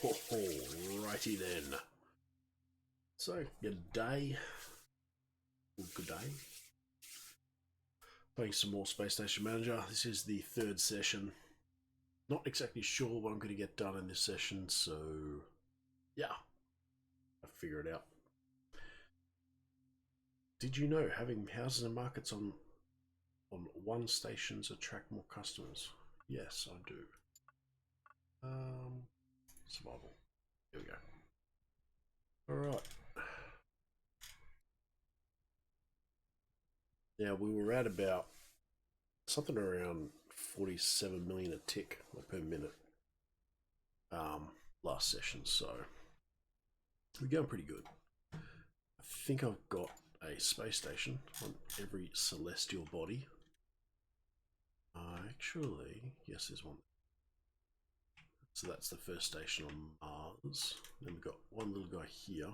Righty then. So, good day. Good day. Playing some more Space Station Manager. This is the third session. Not exactly sure what I'm going to get done in this session, so yeah, I'll figure it out. Did you know having houses and markets on one stations attract more customers? Yes, I do. Survival. Here we go. Alright. Now we were at about something around 47 million a tick per minute last session, so we're going pretty good. I think I've got a space station on every celestial body. Actually, yes, there's one. So that's the first station on Mars. Then we've got one little guy here,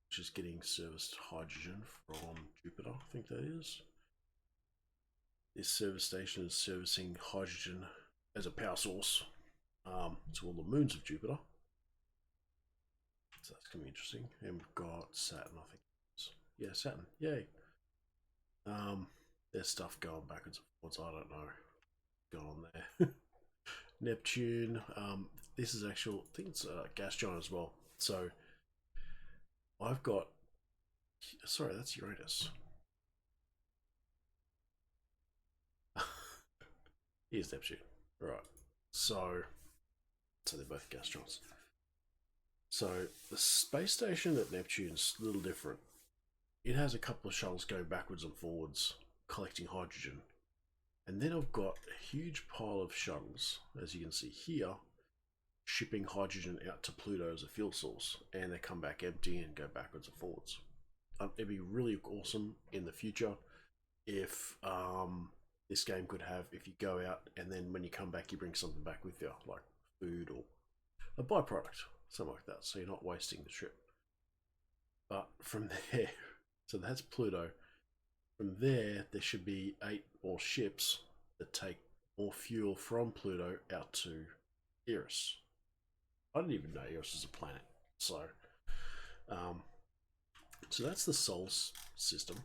which is getting serviced hydrogen from Jupiter, I think that is. This service station is servicing hydrogen as a power source to all the moons of Jupiter. So that's going to be interesting. And we've got Saturn, I think. Yeah, Saturn. Yay. There's stuff going backwards and forwards. I don't know what's going on there. Neptune. This is actual, I think it's a gas giant as well. So I've got, sorry, that's Uranus. Here's Neptune. Right. So they're both gas giants. So the space station at Neptune's a little different. It has a couple of shuttles going backwards and forwards, collecting hydrogen. And then I've got a huge pile of shuttles, as you can see here, shipping hydrogen out to Pluto as a fuel source. And they come back empty and go backwards and forwards. It'd be really awesome in the future if this game could have, if you go out and then when you come back, you bring something back with you, like food or a byproduct, something like that, so you're not wasting the trip. But from there, so that's Pluto. From there, there should be 8 more ships that take more fuel from Pluto out to Eris. I didn't even know Eris is a planet. So, so that's the Sol system.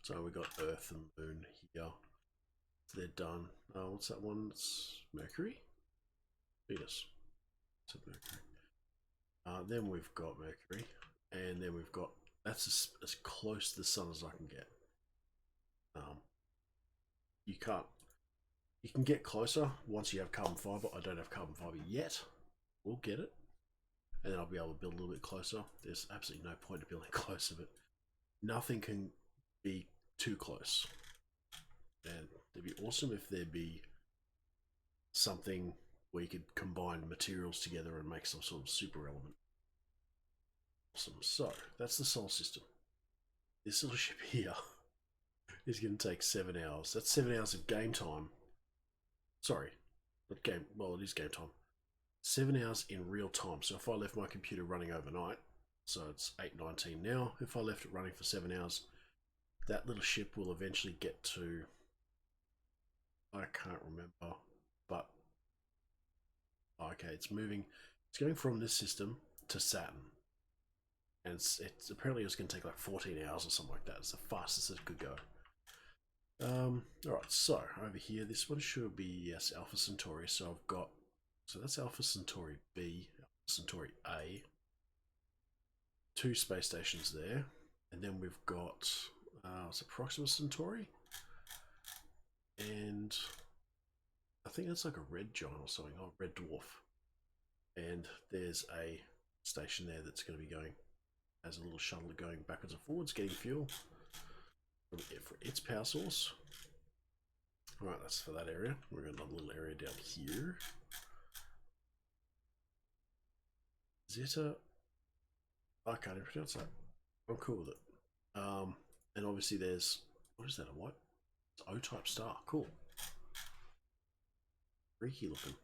So we got Earth and Moon here. So they're done. What's that one? It's Mercury? Venus. It's Mercury. Then we've got Mercury. And then we've got, that's as close to the sun as I can get. You can get closer once you have carbon fiber. I don't have carbon fiber yet. We'll get it. And then I'll be able to build a little bit closer. There's absolutely no point in building close of it. Nothing can be too close. And it'd be awesome if there'd be something where you could combine materials together and make some sort of super element. Awesome. So that's the Sol system. This little ship here is going to take 7 hours. That's 7 hours of game time. Sorry, not game. Well, it is game time. 7 hours in real time. So if I left my computer running overnight, so it's 8:19 now. If I left it running for 7 hours, that little ship will eventually get to, I can't remember, but okay, it's moving. It's going from this system to Saturn. And it's apparently it's going to take like 14 hours or something like that. It's the fastest it could go. Alright, so over here, this one should be, yes, Alpha Centauri. So I've got, so that's Alpha Centauri B, Alpha Centauri A. 2 space stations there. And then we've got, it's Proxima Centauri. And I think that's like a red giant or something, or red dwarf. And there's a station there that's going to be going as a little shuttle going backwards and forwards, getting fuel for its power source. Right, that's for that area. We've got another little area down here. Zeta, I can't even pronounce that. I'm cool with it. And obviously there's, what is that, a what? It's O-type star, cool. Freaky looking.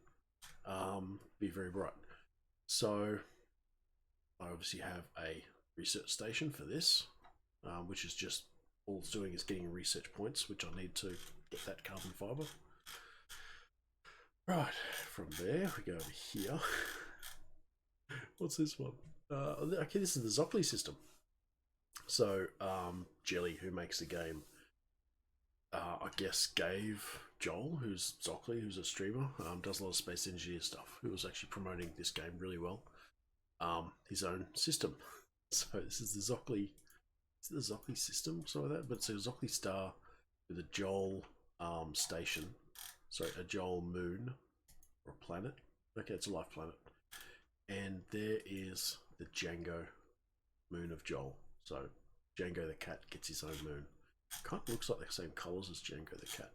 Be very bright. So I obviously have a research station for this, which is just all it's doing is getting research points, which I need to get that carbon fiber. Right, from there we go over here. What's this one? Okay, this is the Zocli system. So, Jelly, who makes the game, I guess gave Joel, who's Zocli, who's a streamer, does a lot of space engineer stuff, who was actually promoting this game really well, his own system. So this is the Zocli, system, something like that. But it's a Zocli star with a Joel station, sorry, a Joel moon or planet. Okay, it's a life planet, and there is the Django moon of Joel. So Django the cat gets his own moon. Kind of looks like the same colours as Django the cat.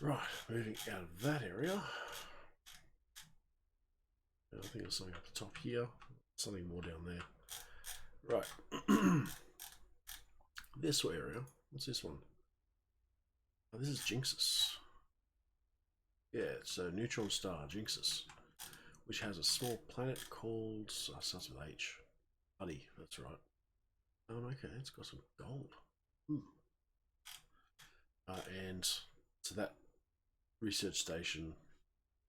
Right, moving out of that area. I think there's something up the top here. Something more down there. Right. This area. What's this one? Oh, this is Jinxus. Yeah, it's a neutron star, Jinxus, which has a small planet called, starts with H. Honey, that's right. Okay, it's got some gold. And so that research station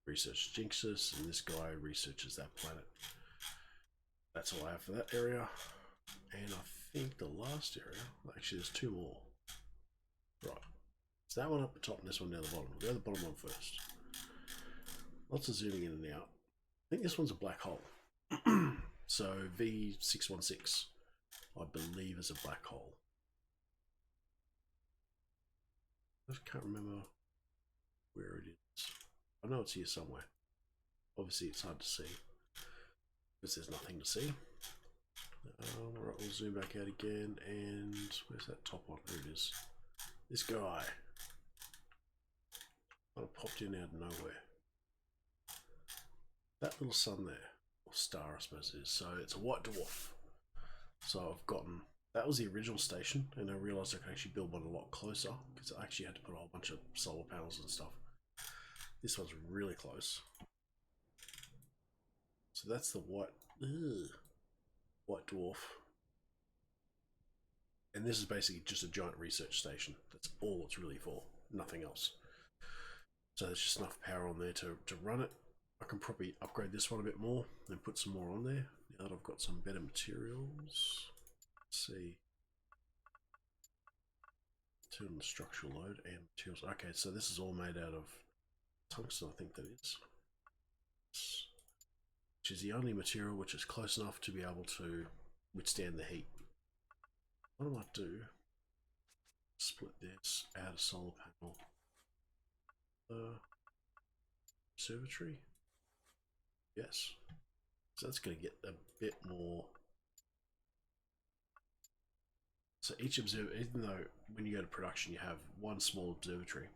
researched Jinxus, and this guy researches that planet. That's all I have for that area. And I think the last area, actually there's two more. Right, so that one up the top and this one down the bottom. We'll go to the bottom one first. Lots of zooming in and out. I think this one's a black hole. So V616, I believe, is a black hole. I just can't remember where it is. I know it's here somewhere. Obviously it's hard to see because there's nothing to see. Alright, we'll zoom back out again, and where's that top one? There it is. This guy kind of popped in out of nowhere. That little sun there, or star I suppose it is. So it's a white dwarf. So I've gotten, that was the original station, and I realised I could actually build one a lot closer because I actually had to put a whole bunch of solar panels and stuff. This one's really close. So that's the white dwarf. And this is basically just a giant research station. That's all it's really for, nothing else. So there's just enough power on there to run it. I can probably upgrade this one a bit more and put some more on there now that I've got some better materials. Let's see. Turn on the structural load and materials. Okay, so this is all made out of tungsten, I think that is. Which is the only material which is close enough to be able to withstand the heat. What I might do, split this, add a solar panel. Observatory? Yes. So that's going to get a bit more. So each observatory, even though when you go to production you have one small observatory,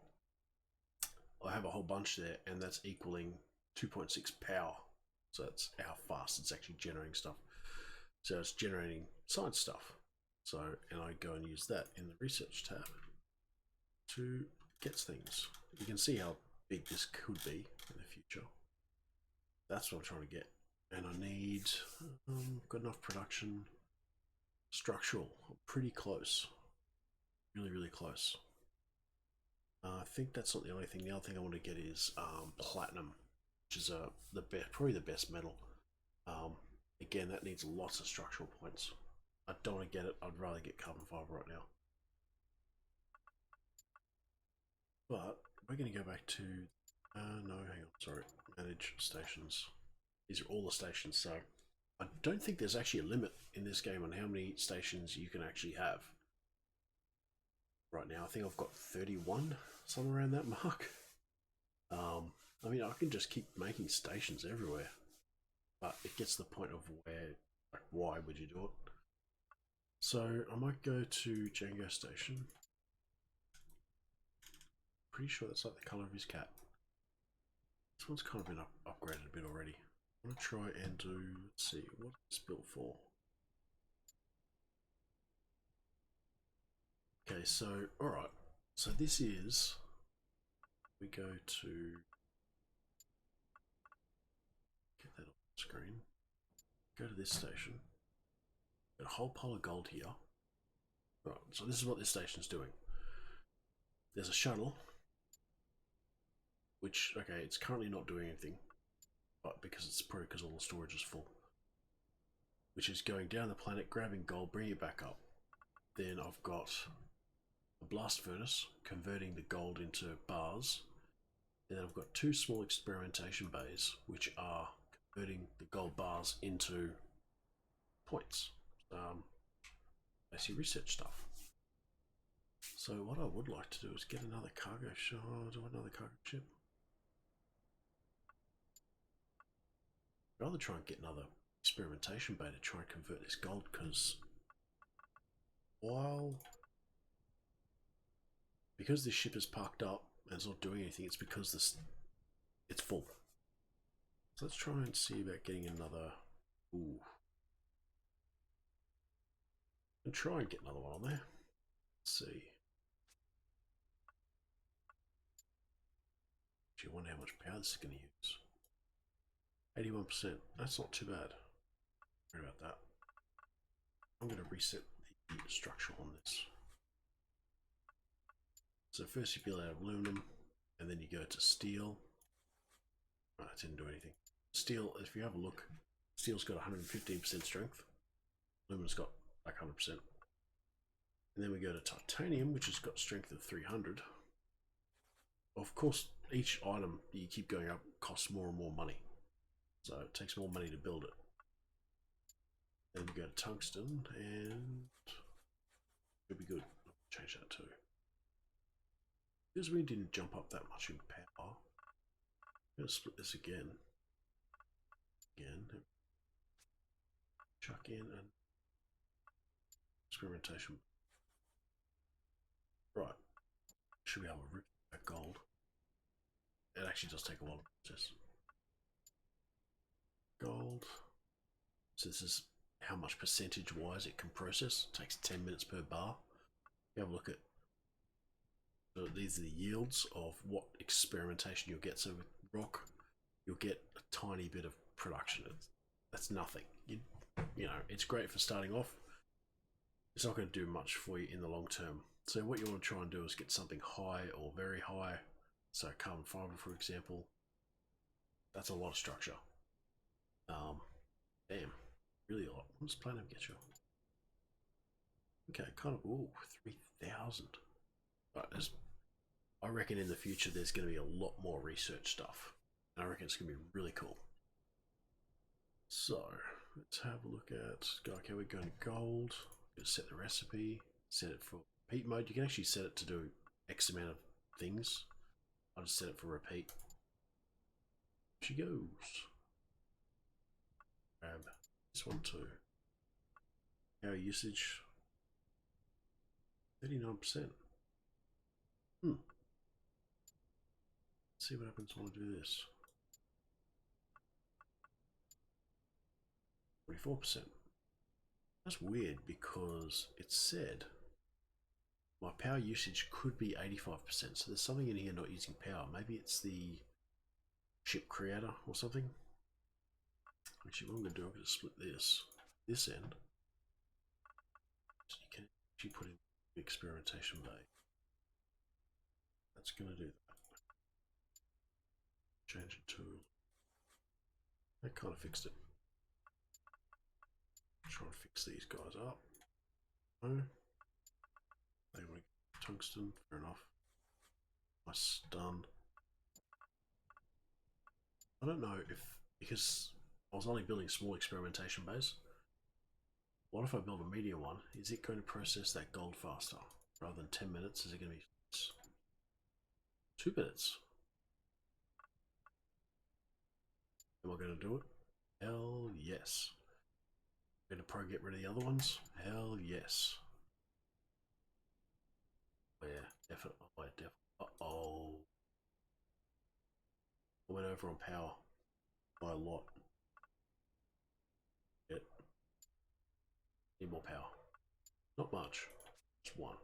I have a whole bunch there, and that's equaling 2.6 power. So that's how fast it's actually generating stuff. So it's generating science stuff. So, and I go and use that in the research tab to get things. You can see how big this could be in the future. That's what I'm trying to get. And I need, got enough production. Structural, pretty close. Really, really close. I think that's not the only thing. The other thing I want to get is platinum, which is probably the best metal. Again, that needs lots of structural points. I don't want to get it. I'd rather get carbon fiber right now. But we're going to go back to, no, hang on, sorry, manage stations. These are all the stations, so I don't think there's actually a limit in this game on how many stations you can actually have. Right now, I think I've got 31, somewhere around that mark. I mean, I can just keep making stations everywhere, but it gets to the point of where, like, why would you do it? So I might go to Django Station. Pretty sure that's like the color of his cat. This one's kind of been upgraded a bit already. I'm gonna try and do, let's see, what is this built for? Okay, so, alright. So this is, we go to, get that on the screen. Go to this station. Got a whole pile of gold here. Right, so this is what this station's doing. There's a shuttle, which, okay, it's currently not doing anything, but because it's probably because all the storage is full. Which is going down the planet, grabbing gold, bringing it back up. Then I've got a blast furnace, converting the gold into bars. And then I've got 2 small experimentation bays, which are converting the gold bars into points. Basically research stuff. So what I would like to do is get another cargo ship. Oh, do I want another cargo ship? I'd rather try and get another experimentation bay to try and convert this gold, because because this ship is parked up and it's not doing anything, it's because it's full. So let's try and see about getting another. Ooh. And try and get another one on there. Let's see. Actually, I wonder how much power this is going to use. 81%. That's not too bad. Sorry about that. I'm going to reset the structure on this. So first you build out aluminum, and then you go to steel. Oh, it didn't do anything. Steel, if you have a look, steel's got 115% strength. Aluminum's got like 100%. And then we go to titanium, which has got strength of 300. Of course, each item you keep going up costs more and more money. So it takes more money to build it. Then we go to tungsten, and it'll be good. I'll change that too. Because we didn't jump up that much in power, I'm going to split this again. Chuck in an experimentation. Right. Should be able to rip that gold. It actually does take a while to process. Gold. So this is how much percentage wise it can process. It takes 10 minutes per bar. You have a look at, so these are the yields of what experimentation you'll get. So with rock, you'll get a tiny bit of production. That's nothing. You know, it's great for starting off. It's not going to do much for you in the long term. So what you want to try and do is get something high or very high. So carbon fiber, for example, that's a lot of structure. Damn, really a lot. What does platinum get you? Okay, kind of, ooh, 3,000. Right, I reckon in the future there's going to be a lot more research stuff. And I reckon it's going to be really cool. So, let's have a look at, okay, we're going to gold. Going to set the recipe, set it for repeat mode. You can actually set it to do X amount of things. I'll just set it for repeat. She goes. Grab this one too. Power usage 39%. Let's see what happens when I do this. 44%. That's weird because it said my power usage could be 85%. So there's something in here not using power. Maybe it's the ship creator or something. Actually, what I'm going to do, I'm going to split this end. So you can actually put in the experimentation bay. That's going to do that. Change it to. That kind of fixed it. Try and fix these guys up. No. They want to get tungsten, fair enough. My stun. I don't know if, because I was only building small experimentation bays, what if I build a medium one? Is it going to process that gold faster? Rather than 10 minutes, is it going to be 2 minutes? Am I going to do it? Hell yes. Going to probably get rid of the other ones? Hell yes. Oh yeah, definitely. Oh, yeah, definitely. Uh-oh. I went over on power by a lot. Yep. Need more power. Not much. Just one.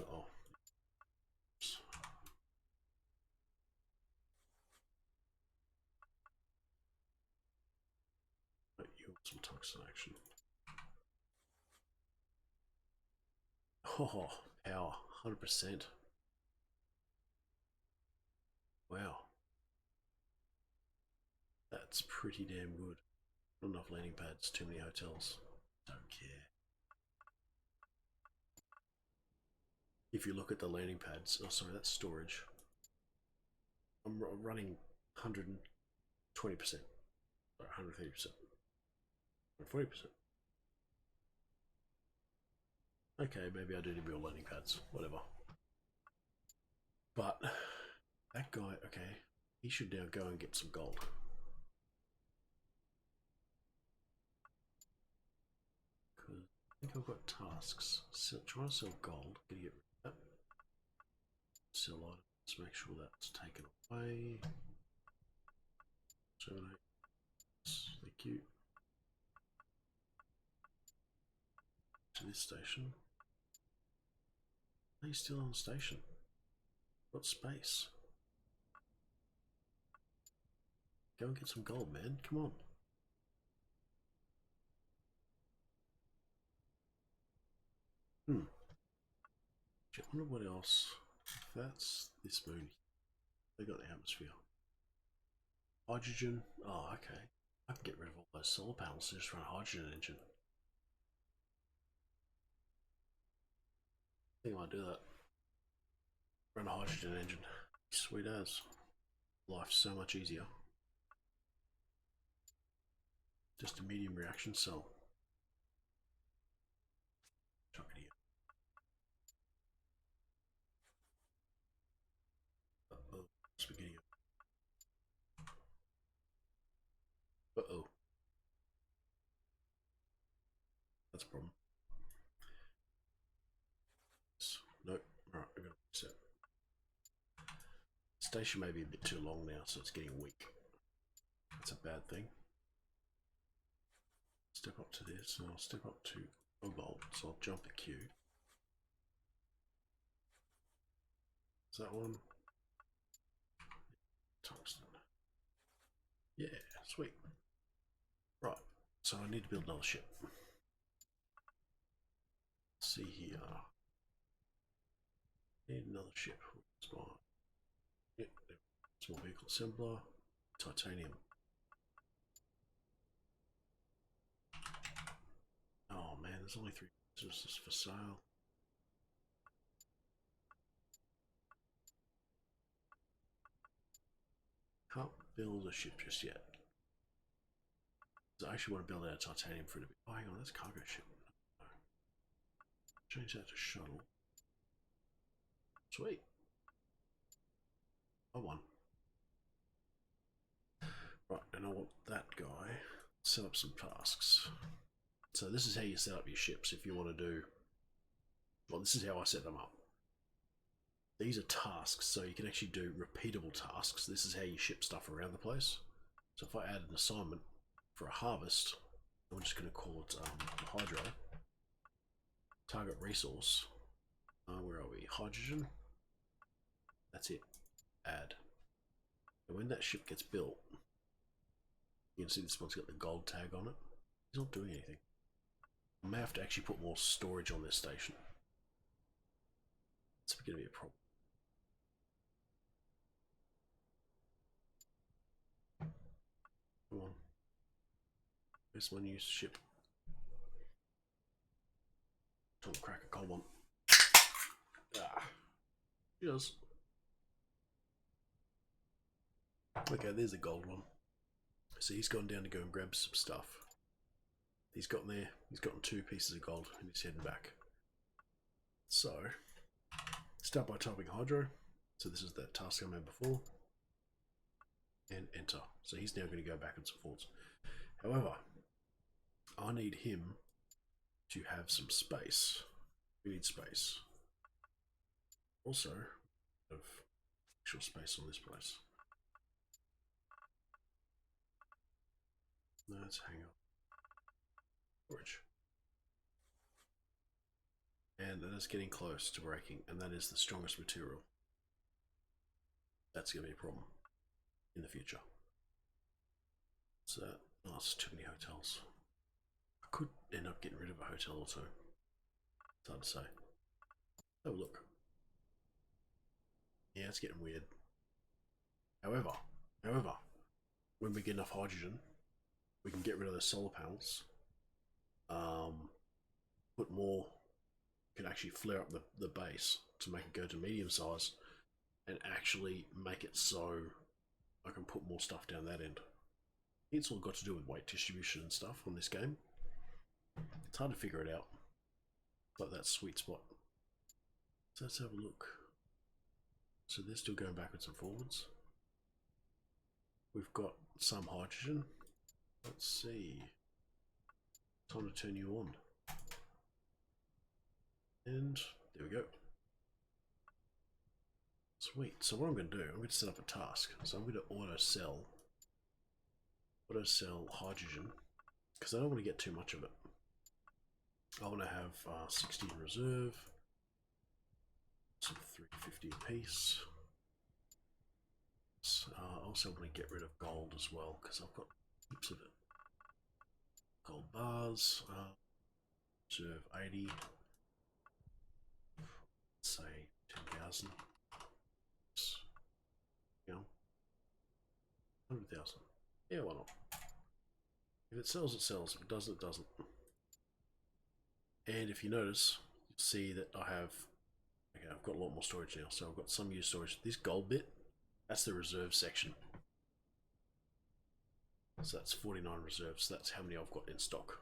Uh-oh. You want some tungsten action. Oh, power. 100%. Wow. That's pretty damn good. Not enough landing pads, too many hotels. Don't care. If you look at the landing pads, oh sorry, that's storage. I'm running 120%, or 130%, 40%. Okay, maybe I do need to build landing pads, whatever. But that guy, okay, he should now go and get some gold. Because I think I've got tasks. So trying to sell gold, gonna get rid of that. Sell items, make sure that's taken away. 7, 8. Thank you. To this station. Are you still on the station? What space? Go and get some gold, man. Come on. I wonder what else. If that's this moon, they got the atmosphere. Hydrogen. Oh, okay. I can get rid of all those solar panels and just run a hydrogen engine. I think I might do that. Run a hydrogen engine. Sweet as. Life's so much easier. Just a medium reaction cell. Chuck it here. Uh-oh. Spaghetti. Uh-oh. That's a problem. Nope. Alright, I'm gonna reset. Station may be a bit too long now, so it's getting weak. That's a bad thing. Step up to this, and I'll step up to cobalt, so I'll jump a queue. Is that one? Tungsten. Yeah, sweet. Right, so I need to build another ship. Let's see here. Need another ship. Yep, small vehicle assembler, titanium. Oh man, there's only 3 businesses for sale. Can't build a ship just yet. I actually want to build out a titanium for it to be. Oh, hang on, that's cargo ship. Change that to shuttle. Sweet. I won. Right, and I want that guy. Set up some tasks. So this is how you set up your ships if you want to do. Well, this is how I set them up. These are tasks, so you can actually do repeatable tasks. This is how you ship stuff around the place. So if I add an assignment for a harvest, I'm just going to call it hydro. Target resource. Where are we? Hydrogen. That's it. Add. And when that ship gets built, you can see this one's got the gold tag on it. It's not doing anything. I may have to actually put more storage on this station. It's going to be a problem. Come on. Where's my new ship? Don't crack a cold one. Ah. Yes. Okay, there's a gold one. So he's gone down to go and grab some stuff. He's gotten there. He's gotten 2 pieces of gold and he's heading back. So, start by typing hydro. So this is that task I made before. And enter. So he's now going to go backwards and forwards. However, I need him to have some space. We need space. Also, have actual space on this place. No, let's hang up. Storage. And that is getting close to breaking, and that is the strongest material. That's going to be a problem in the future. So, oh, it's too many hotels. I could end up getting rid of a hotel or two. It's hard to say. Oh, look. Yeah, it's getting weird. However, however, when we get enough hydrogen, we can get rid of those solar panels. Put more. Can actually flare up the base to make it go to medium size, and actually make it so I can put more stuff down that end. It's all got to do with weight distribution and stuff on this game. It's hard to figure it out. Like that sweet spot. So let's have a look. So they're still going backwards and forwards. We've got some hydrogen. Let's see. Time to turn you on. And there we go. Sweet. So what I'm going to do, I'm going to set up a task. So I'm going to auto sell hydrogen, because I don't want to get too much of it. I want to have 60 in reserve, so 350 a piece. I also want to get rid of gold as well, because I've got heaps of it. Gold bars, reserve 80, let's say 10,000. You know, 100,000. Yeah, why not? If it sells, it sells. If it doesn't, it doesn't. And if you notice, you'll see that I have, okay, I've got a lot more storage now. So I've got some used storage. This gold bit, that's the reserve section. So that's 49 reserves. That's how many I've got in stock.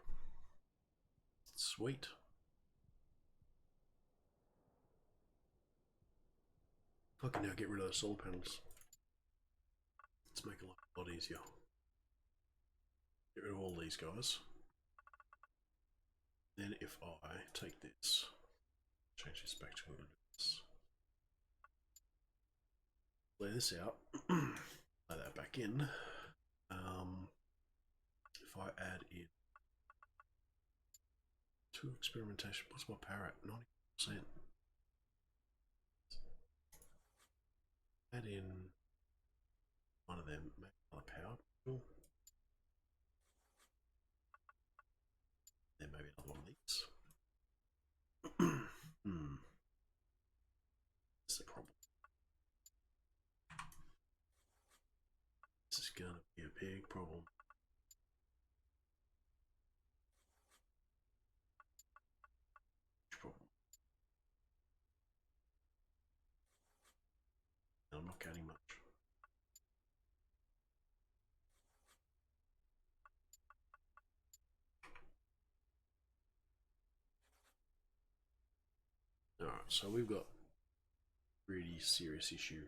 Sweet. I can now get rid of those solar panels. Let's make it a lot easier. Get rid of all these guys. Then if I take this, change this back to what it is. Lay this out, lay that back in. If I add in 2 experimentation, what's my power at? 90%. Add in one of them, make another power. Then maybe another one of these. That's the problem. This is going to be a big problem. And I'm not getting much. Alright, so we've got a really serious issue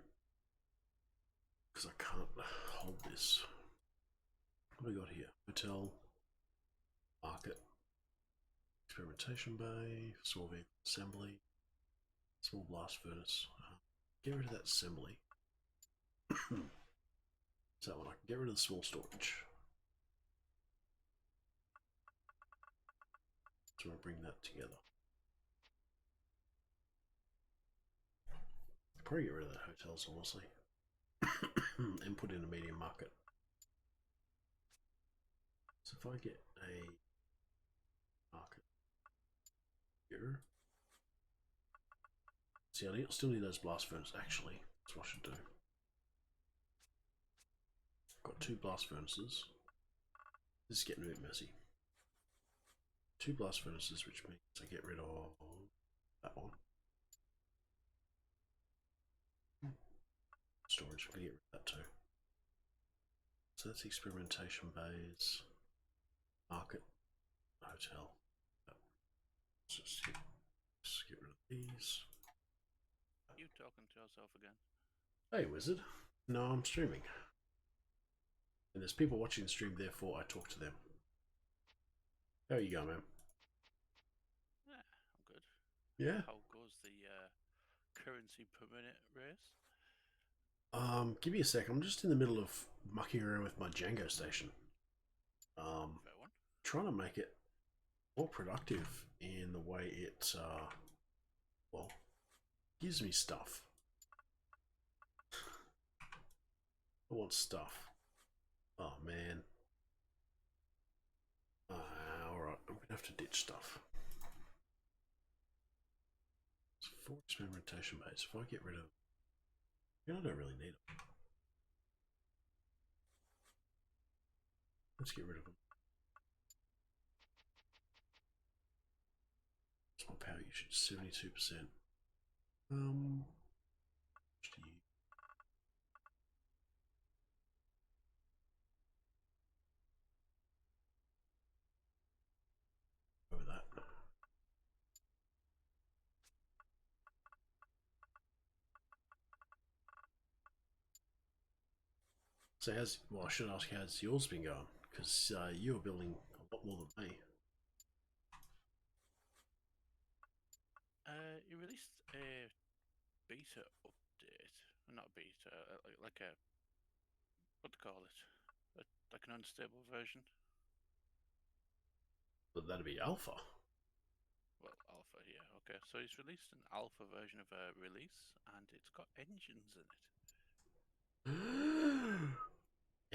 because I can't hold this. What do we got here? Hotel, market, experimentation bay, small vehicle assembly, small blast furnace. Get rid of that assembly. So that one I can get rid of the small storage. So I'll bring that together. Probably get rid of that hotels, honestly. And put in a medium market. So if I get a market here. See, I still need those blast furnaces, actually. That's what I should do. I've got 2 blast furnaces. This is getting a bit messy. 2 blast furnaces, which means I get rid of that one. Storage, I'm going to get rid of that too. So that's experimentation bays, market, hotel. Let's just get rid of these. You talking to yourself again? Hey, wizard. No, I'm streaming. And there's people watching the stream, therefore I talk to them. How you going, man? Yeah, I'm good. Yeah? How goes the currency per minute race? Give me a sec. I'm just in the middle of mucking around with my Django station. Fair one. Trying to make it more productive in the way it, well, gives me stuff. I want stuff. Oh, man. Alright, I'm gonna have to ditch stuff. It's 4 experimentation base. If I get rid of... I don't really need it. Let's get rid of them. Small power usage 72%. Over that. So I should ask how's yours been going? Because you were building a lot more than me. You released a beta update, not beta, like a what do you call it? Like an unstable version. But that'd be alpha. Well, alpha, yeah, okay. So he's released an alpha version of a release, and it's got engines in it.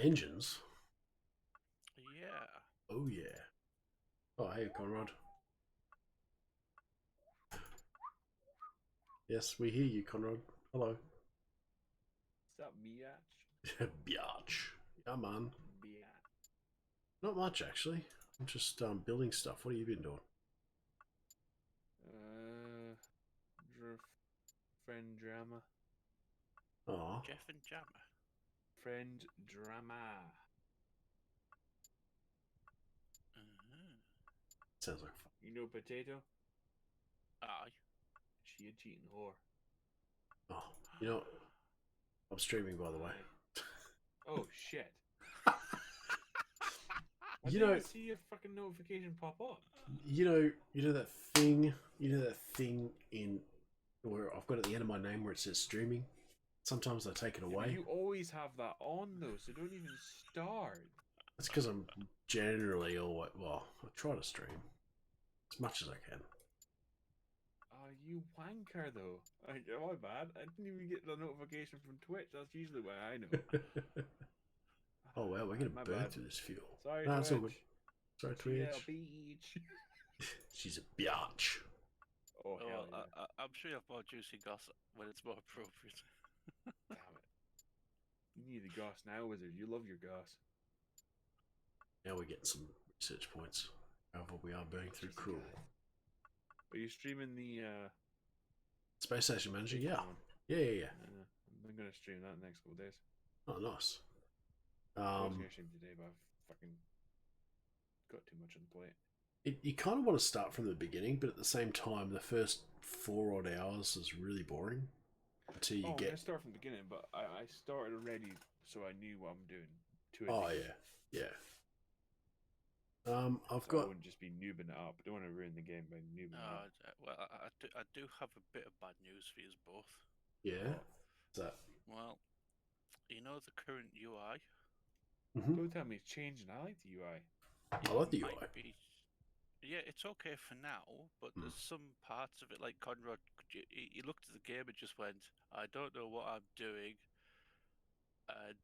Engines? Yeah. Oh yeah. Oh hey Conrad. Yes, we hear you, Conrad. Hello. What's up, biatch? Biatch. Yeah man. Biatch. Not much actually. I'm just building stuff. What have you been doing? Friend drama. Oh. Jeff and Jammer. Friend drama. Sounds like fun. You know Potato? Aye. She a cheating whore. Oh, you know, I'm streaming by the way. Oh shit. Why You didn't know- I see your fucking notification pop up? You know that thing. You know that thing in where I've got at the end of my name where it says streaming. Sometimes I take it Yeah, but away. you always have that on though, so don't even start. That's because I'm generally always well. I try to stream as much as I can. Oh, you wanker though. My bad. I didn't even get the notification from Twitch. That's usually why I know. Oh wow, we're gonna My burn bad. through this fuel. Sorry, No, Twitch. it's all good. Sorry, Yeah, Twitch. beach. She's a biatch. Oh, hell Well, yeah. I'm sure you have more juicy gossip when it's more appropriate. Damn it. You need the goss now, wizard. You love your goss. Now we're getting some research points. However, we are burning through Juicy cool. guy. Are you streaming the Space Station Manager, Patreon yeah. one? Yeah. I'm gonna stream that in the next couple of days. Oh, nice. I was gonna stream today, but I've fucking got too much on the plate. You kind of want to start from the beginning, but at the same time, the first 4 odd hours is really boring until you I'm get. gonna start from the beginning, but I started already, so I knew what I'm doing. Oh yeah. I've So I got. wouldn't just be noobing it up. I don't want to ruin the game by noobing it up. Well, I do have a bit of bad news for you both. Yeah. What's that? Well, you know the current UI? Mm-hmm. Don't tell me it's changing. I like the UI. I like the UI. Yeah, it's okay for now, but there's some parts of it, like Conrad, he looked at the game and just went, I don't know what I'm doing. And,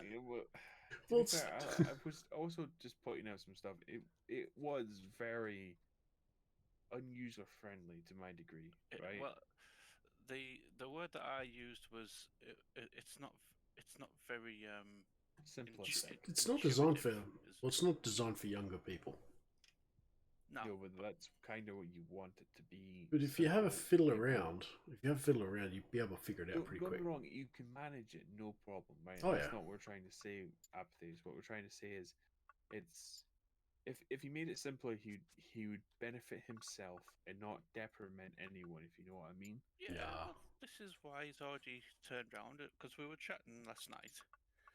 Yeah, well, to Well, be fair, I was also just pointing out some stuff. It was very unuser friendly to my degree, right? well, the word that I used was, it's not very, Simplistic. it's not designed for. intuitive. Well, it's not designed for younger people. No. You know, but that's kind of what you want it to be. But if you have a fiddle simple, around, you'd be able to figure it out pretty don't quick. get me wrong, you can manage it, no problem, right? Oh, That's yeah. not what we're trying to say, Apathies. What we're trying to say is, it's if he made it simpler, he would benefit himself and not detriment anyone, if you know what I mean. Yeah, Yeah. well, this is why he's already turned around it, because we were chatting last night.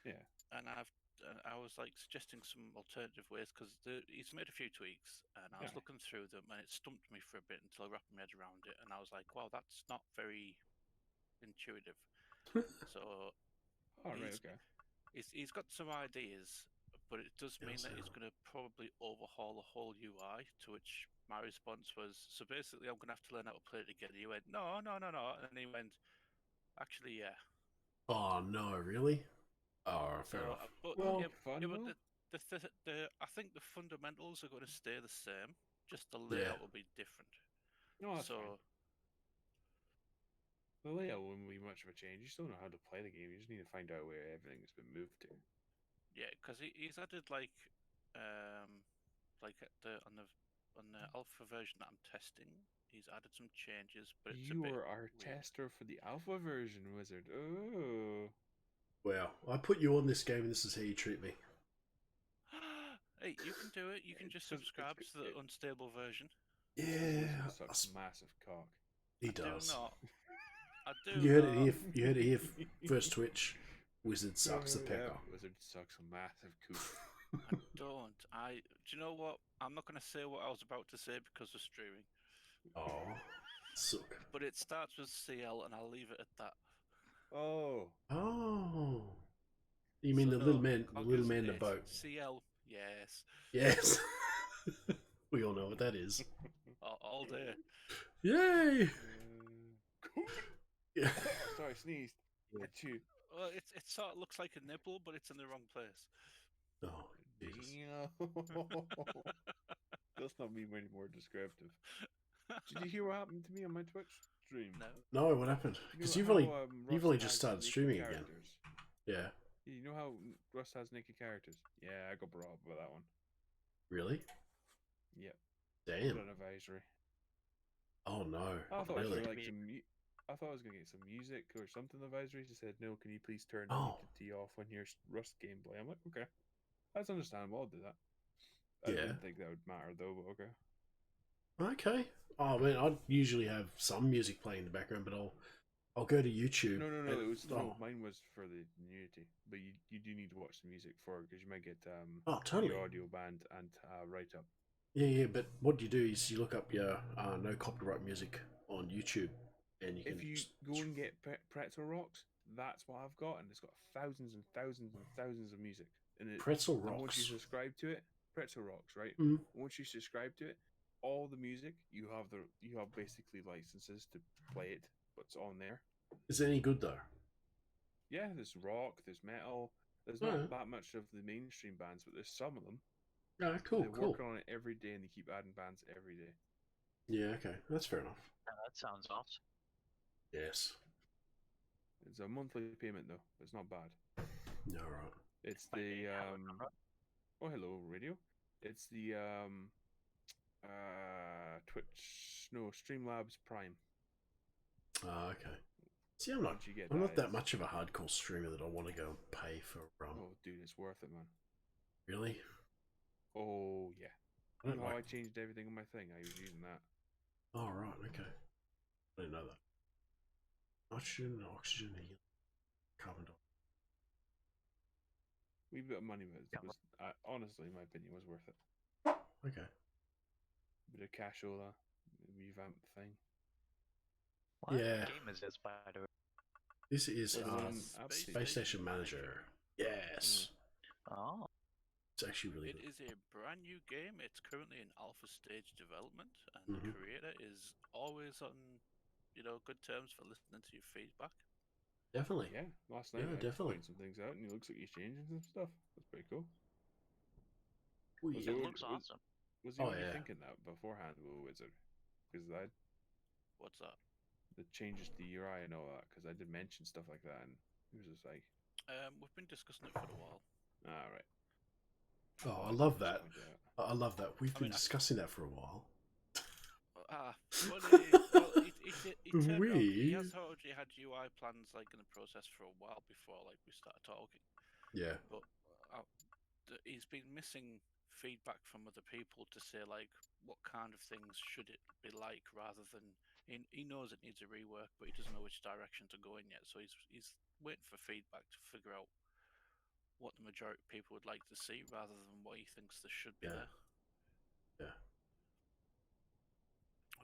Yeah. And I was like suggesting some alternative ways, because he's made a few tweaks, and I was Yeah. looking through them, and it stumped me for a bit until I wrapped my head around it, and I was like, wow, that's not very intuitive. So Oh, right, he's, okay. he's got some ideas, but it does mean that he's Awesome. going to probably overhaul the whole UI, to which my response was, so basically I'm going to have to learn how to play it again. He went, no, and then he went, actually, yeah. Oh no, really? Oh, fair So, enough. but Well, yeah, fun yeah, but though. I think the fundamentals are going to stay the same. Just the Yeah. layout will be different. No, that's So fine. The layout wouldn't be much of a change. You still know how to play the game. You just need to find out where everything's been moved to. yeah, because he's added like like on the alpha version that I'm testing, he's added some changes, but it's a You bit are our weird. tester for the alpha version, Wizard. Oh. Wow, I put you on this game, and this is how you treat me. Hey, you can do it. You can just subscribe to the unstable version. Yeah, Wizard sucks massive cock. he I do does. not. I do You heard not. it here. You heard it here first. Twitch. Wizard sucks the Yeah, pecker. Wizard sucks a massive cock. I don't. Do you know what? I'm not going to say what I was about to say because of streaming. Oh, suck. But it starts with CL, and I'll leave it at that. Oh. Oh. You mean So the no, little man? The little Coggers, man in the it's boat. CL, yes. Yes. We all know what that is. All day. Yay! Yeah. Sorry, sneezed. At you. Well, it sort of looks like a nipple, but it's in the wrong place. Oh, Jesus. That's not me any more descriptive. Did you hear what happened to me on my Twitch stream? No. No, what happened? Because you've only just started streaming again. Yeah. You know how Rust has naked characters? Yeah, I got brought up with that one. Really? Yep. Damn. Put an advisory. Oh no. I thought Really? I thought I was gonna get some music or something advisory. She said, "No, can you please turn Oh. nudity off on your Rust gameplay?" I'm like, "Okay, that's understandable. I'll do that." I Yeah. didn't think that would matter though, but okay. Okay. Oh man, I'd usually have some music playing in the background, but I'll go to YouTube. No, and- it was oh. mine was for the nudity, but you do need to watch the music for it because you might get Oh, totally. the audio banned and write up. Yeah, but what you do is you look up your no copyright music on YouTube, and you can. If you go and get Pretzel Rocks, that's what I've got, and it's got thousands and thousands and thousands of music. And Pretzel and once you Rocks. subscribe to it, Pretzel Rocks, right? Mhm. Once you subscribe to it, all the music you have basically licenses to play it, but it's on there. Is it any good though? Yeah, there's rock, there's metal. There's not that much of the mainstream bands, but there's some of them. Yeah, cool, They cool. work on it every day, and they keep adding bands every day. Yeah, okay, that's fair enough. Yeah, that sounds awesome. Yes. It's a monthly payment though. It's not bad. No, right. It's the oh hello radio. It's the Twitch Streamlabs Prime. Okay. See, I'm not that much of a hardcore streamer that I want to go and pay for. Oh, dude, it's worth it, man. Really? Oh yeah. I don't You know how like. I changed everything on my thing. I was using that. Oh right, okay. I didn't know that. Nitrogen, oxygen, helium, carbon dioxide. Wee bit of money, but it was honestly, in my opinion, was worth it. Okay. Bit of cashola, revamp the thing. What Yeah. game is this, by the way? This is It's on Space Station Manager. Yes. Oh, It's actually really It good. is a brand new game. It's currently in alpha stage development, and the creator is always on, good terms for listening to your feedback. Definitely. Yeah, last night I definitely. pointed some things out, and he looks like he's changing some stuff. That's pretty cool. Oh, Was yeah. it looks awesome. Was he Oh, already yeah. thinking that beforehand with Wizard? Because What's that? the changes to UI and all that. Because I did mention stuff like that, and he was just like, We've been discussing it for a while. "All right." Oh, I love that. Point it out. I love that. We've I been mean, discussing that for a while. He turned around, he has already had UI plans like in the process for a while before like we started talking. Yeah. But he's been missing feedback from other people to say like what kind of things should it be like, rather than he knows it needs a rework, but he doesn't know which direction to go in yet. So he's waiting for feedback to figure out what the majority of people would like to see, rather than what he thinks there should be there. Yeah.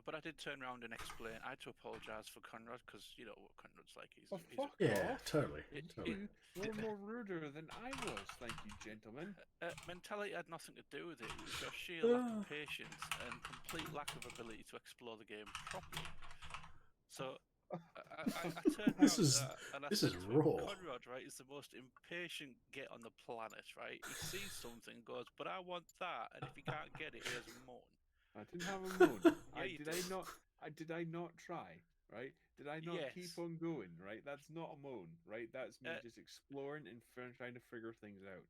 But I did turn around and explain. I had to apologise for Conrad, because you know what Conrad's like. He's fuck Yeah, off. totally. You're more ruder than I was. Thank you, gentlemen. mentality had nothing to do with it. It was your sheer lack of patience and complete lack of ability to explore the game properly. So I turned This around is- and I this said is to him, raw. Conrad, right, is the most impatient git on the planet, right? He sees something and goes, but I want that, and if he can't get it, he has a moan. I didn't have a moan. Yeah, you did did. did I not try? Right? Did I not keep Yes. on going? Right? That's not a moan. Right? That's me Uh, just exploring and trying to figure things out.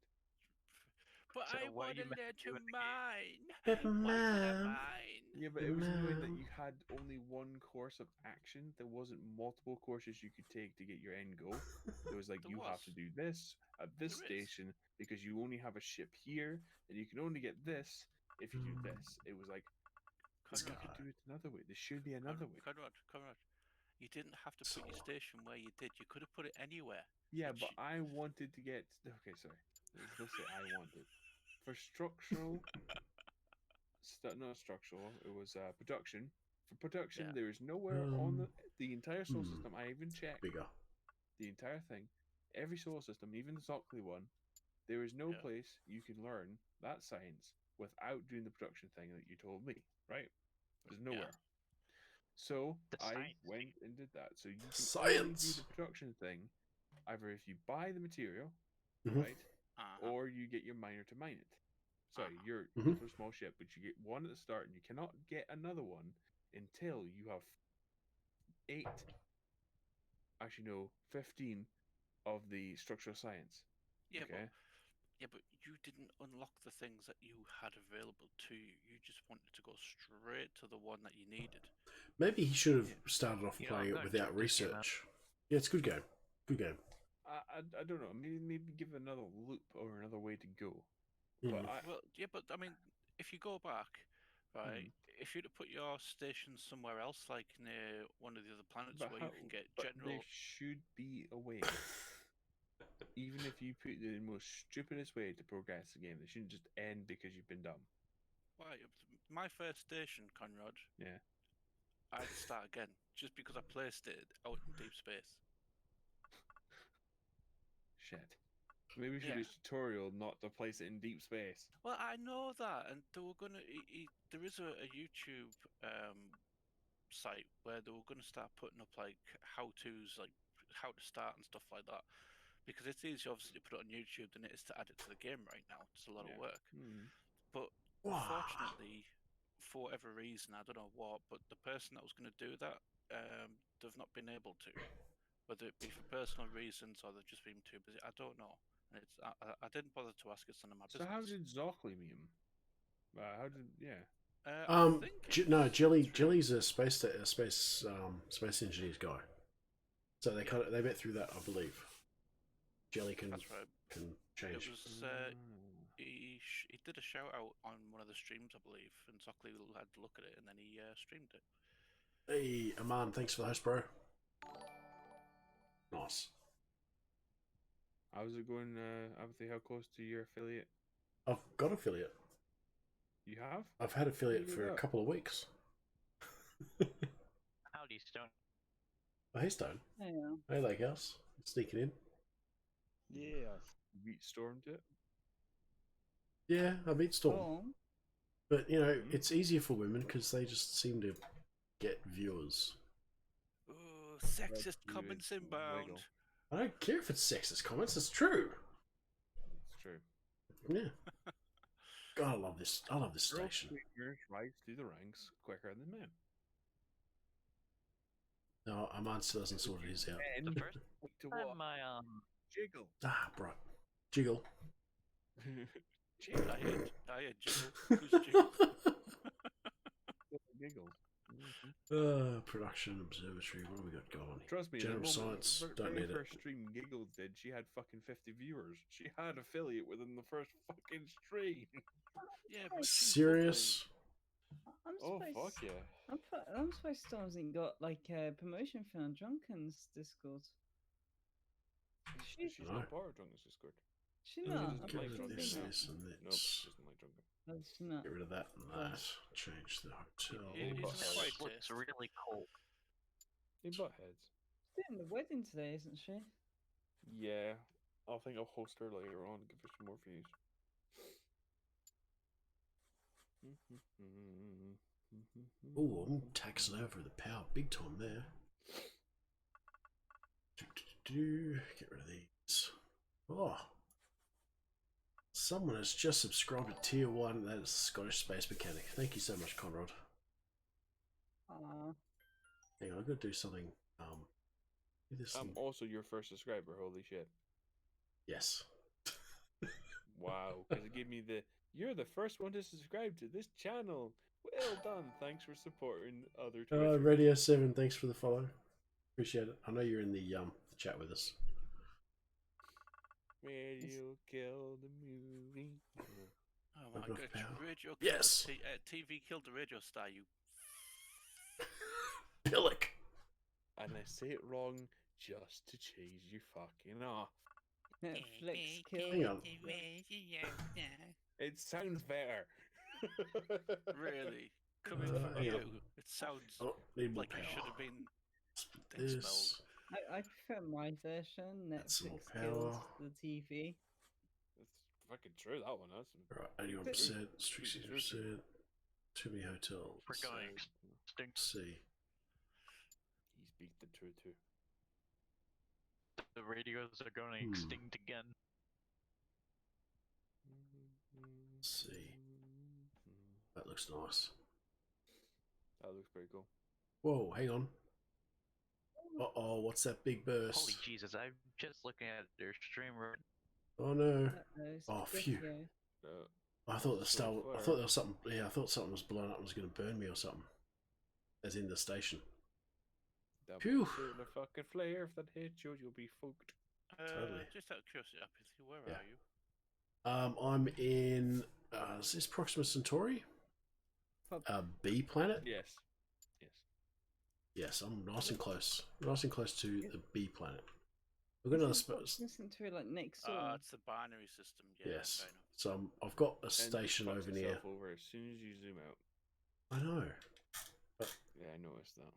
But So I what are want you to meant learn to do to in the game? mine. Never Why can't I mind. mine? Yeah, but it was annoying that No. you had only one course of action. There wasn't multiple courses you could take to get your end goal. It was like There you have was. to do this at this There is. station because you only have a ship here, and you can only get this if you do this. It was like you Conrad, could do it another way. There should be another way. Conrad, you didn't have to put your So- station where you did. You could have put it anywhere. Yeah, Which- but I wanted to get. Okay, sorry. Let's say I wanted for structural. Not structural. It was production. For production, Yeah. there is nowhere on the entire solar hmm. system. I even checked Bigger. the entire thing, every solar system, even the Zockley one. There is no Yeah. place you can learn that science without doing the production thing that you told me. Right? There's nowhere. So The I science went and did that. So you can only do Science. the production thing either if you buy the material, Mhm. right, or you get your miner to mine it. Sorry, your Mhm. for a small ship, but you get one at the start, and you cannot get another one until you have 8. Actually, no, 15 of the structural science. Yeah, Okay. but you didn't unlock the things that you had available to you. You just wanted to go straight to the one that you needed. Maybe he should have Yeah. started off You know, playing I'm it gonna without check this game out. research. Yeah, it's a good game. Good game. I don't know. Maybe give it another loop or another way to go. Mm. But Well, yeah, but I mean, if you go back, right, if you'd have put your station somewhere else, like near one of the other planets but where how? you can get But general. there should be a way. Even if you put the most stupidest way to progress the game, they shouldn't just end because you've been dumb. Why? My first station, Conrad, Yeah. I had to start again just because I placed it out in deep space. Shit. Maybe we should Yeah. do a tutorial not to place it in deep space. Well, I know that, and they were gonna. There is a YouTube site where they were gonna start putting up like how tos, like how to start and stuff like that, because it's easy, obviously, to put it on YouTube than it is to add it to the game right now. It's a lot of work. But Wow. unfortunately, for whatever reason, I don't know what, but the person that was going to do that, they've not been able to. Whether it be for personal reasons or they've just been too busy, I don't know. And it's I didn't bother to ask. It's none of my So business. how did Zockley meet him? How did I think No, it's Jelly's through- a space engineers guy. So they they met through that, I believe. Jelly can That's right. can It change. was he did a shout out on one of the streams, I believe, and Zockley had to look at it, and then he streamed it. Hey, Aman, thanks for the host, bro. Nice. How's it going, Apathy? How close to your affiliate? I've got affiliate. You have? I've had affiliate Look at for a that. couple of weeks. Howdy, Stone. Oh, hey, Stone. Yeah. Hey, Lake House. Sneaking in. Yeah. Beat stormed it. Yeah, I beat Storm. Oh, But, you know, Mhm. it's easier for women because they just seem to get viewers. Oh, sexist That's comments weird. inbound. Wiggle. I don't care if it's sexist comments, it's true. It's true. Yeah. God, I love this. I love this Girls station. sweeteners rise through the ranks quicker than men. No, Aman still hasn't sorted his out. The Men first like to time what? I Jiggle. Ah, bro. Jiggle. Jiggle. I hate Jiggle. Who's Jiggle? Giggle. Production observatory. What have we got going on here? Trust me, General the moment science. the Don't very need it. first stream Giggles did, she had fucking 50 viewers. She had affiliate within the first fucking stream. Yeah, but she's Serious? I'm Oh supposed. fuck yeah! I'm supposed to have got like a promotion for Drunken's Discord. She's No. not part of Drunken's Discord. She No, not. she I doesn't Get thought like rid she of Drunken this, did. now. this, and Nope, this. she doesn't like Drunken. No, she not. Get rid of that and that. Change the hotel. It But isn't quite looks taste. really cold. Hey, buttheads. She's doing the wedding today, isn't she? Yeah, I think I'll host her later on to give her some more views. Oh, I'm taxing over the power big time there. Get rid of these. Oh. Someone has just subscribed to Tier 1. That is Scottish Space Mechanic. Thank you so much, Conrad. Hang on, I've got to do something. Do this I'm thing. also your first subscriber. Holy shit! Yes. Wow, because it gave me the "You're the first one to subscribe to this channel. Well done. Thanks for supporting other Twitchers." Radio 7, thanks for the follow. Appreciate it. I know you're in the chat with us. Radio kill the movie. Oh my Open off god, power. radio Yes! TV killed the radio star, you. Pillock! And I say it wrong just to cheese you fucking off. Netflix Hang kill. on. It sounds better. Really? Coming hang from on. you, it sounds Oh, need more like power. it should have been This. dispelled. I prefer my version. That's some Netflix kills power. the TV. It's fucking true, that one. That's Right, 81%, strict 60%. Too many hotels. We're going extinct. See. he speak the truth too. The radios are going extinct again. See. That looks nice. That looks pretty cool. Whoa, hang on. Uh-oh, what's that big burst? Holy Jesus, I'm just looking at their stream right. Oh no. Oh, phew. I thought the star. I thought there was something. Yeah, I thought something was blowing up and was going to burn me or something. As in the station. Phew. The fucking flare, if that hits you, you'll be fucked. Totally. Just out of curiosity, Apathy, where Yeah. are you? I'm in. Is this Proxima Centauri? B planet. Yes. Yes. Yes, I'm nice and close. Nice and close to the B planet. We're going to suppose. Listen to it like next door. It's the binary system. Yeah, Yes. fair enough. So I've got a And station fucks over near. itself over as soon as you zoom out. I know. Yeah, I noticed that.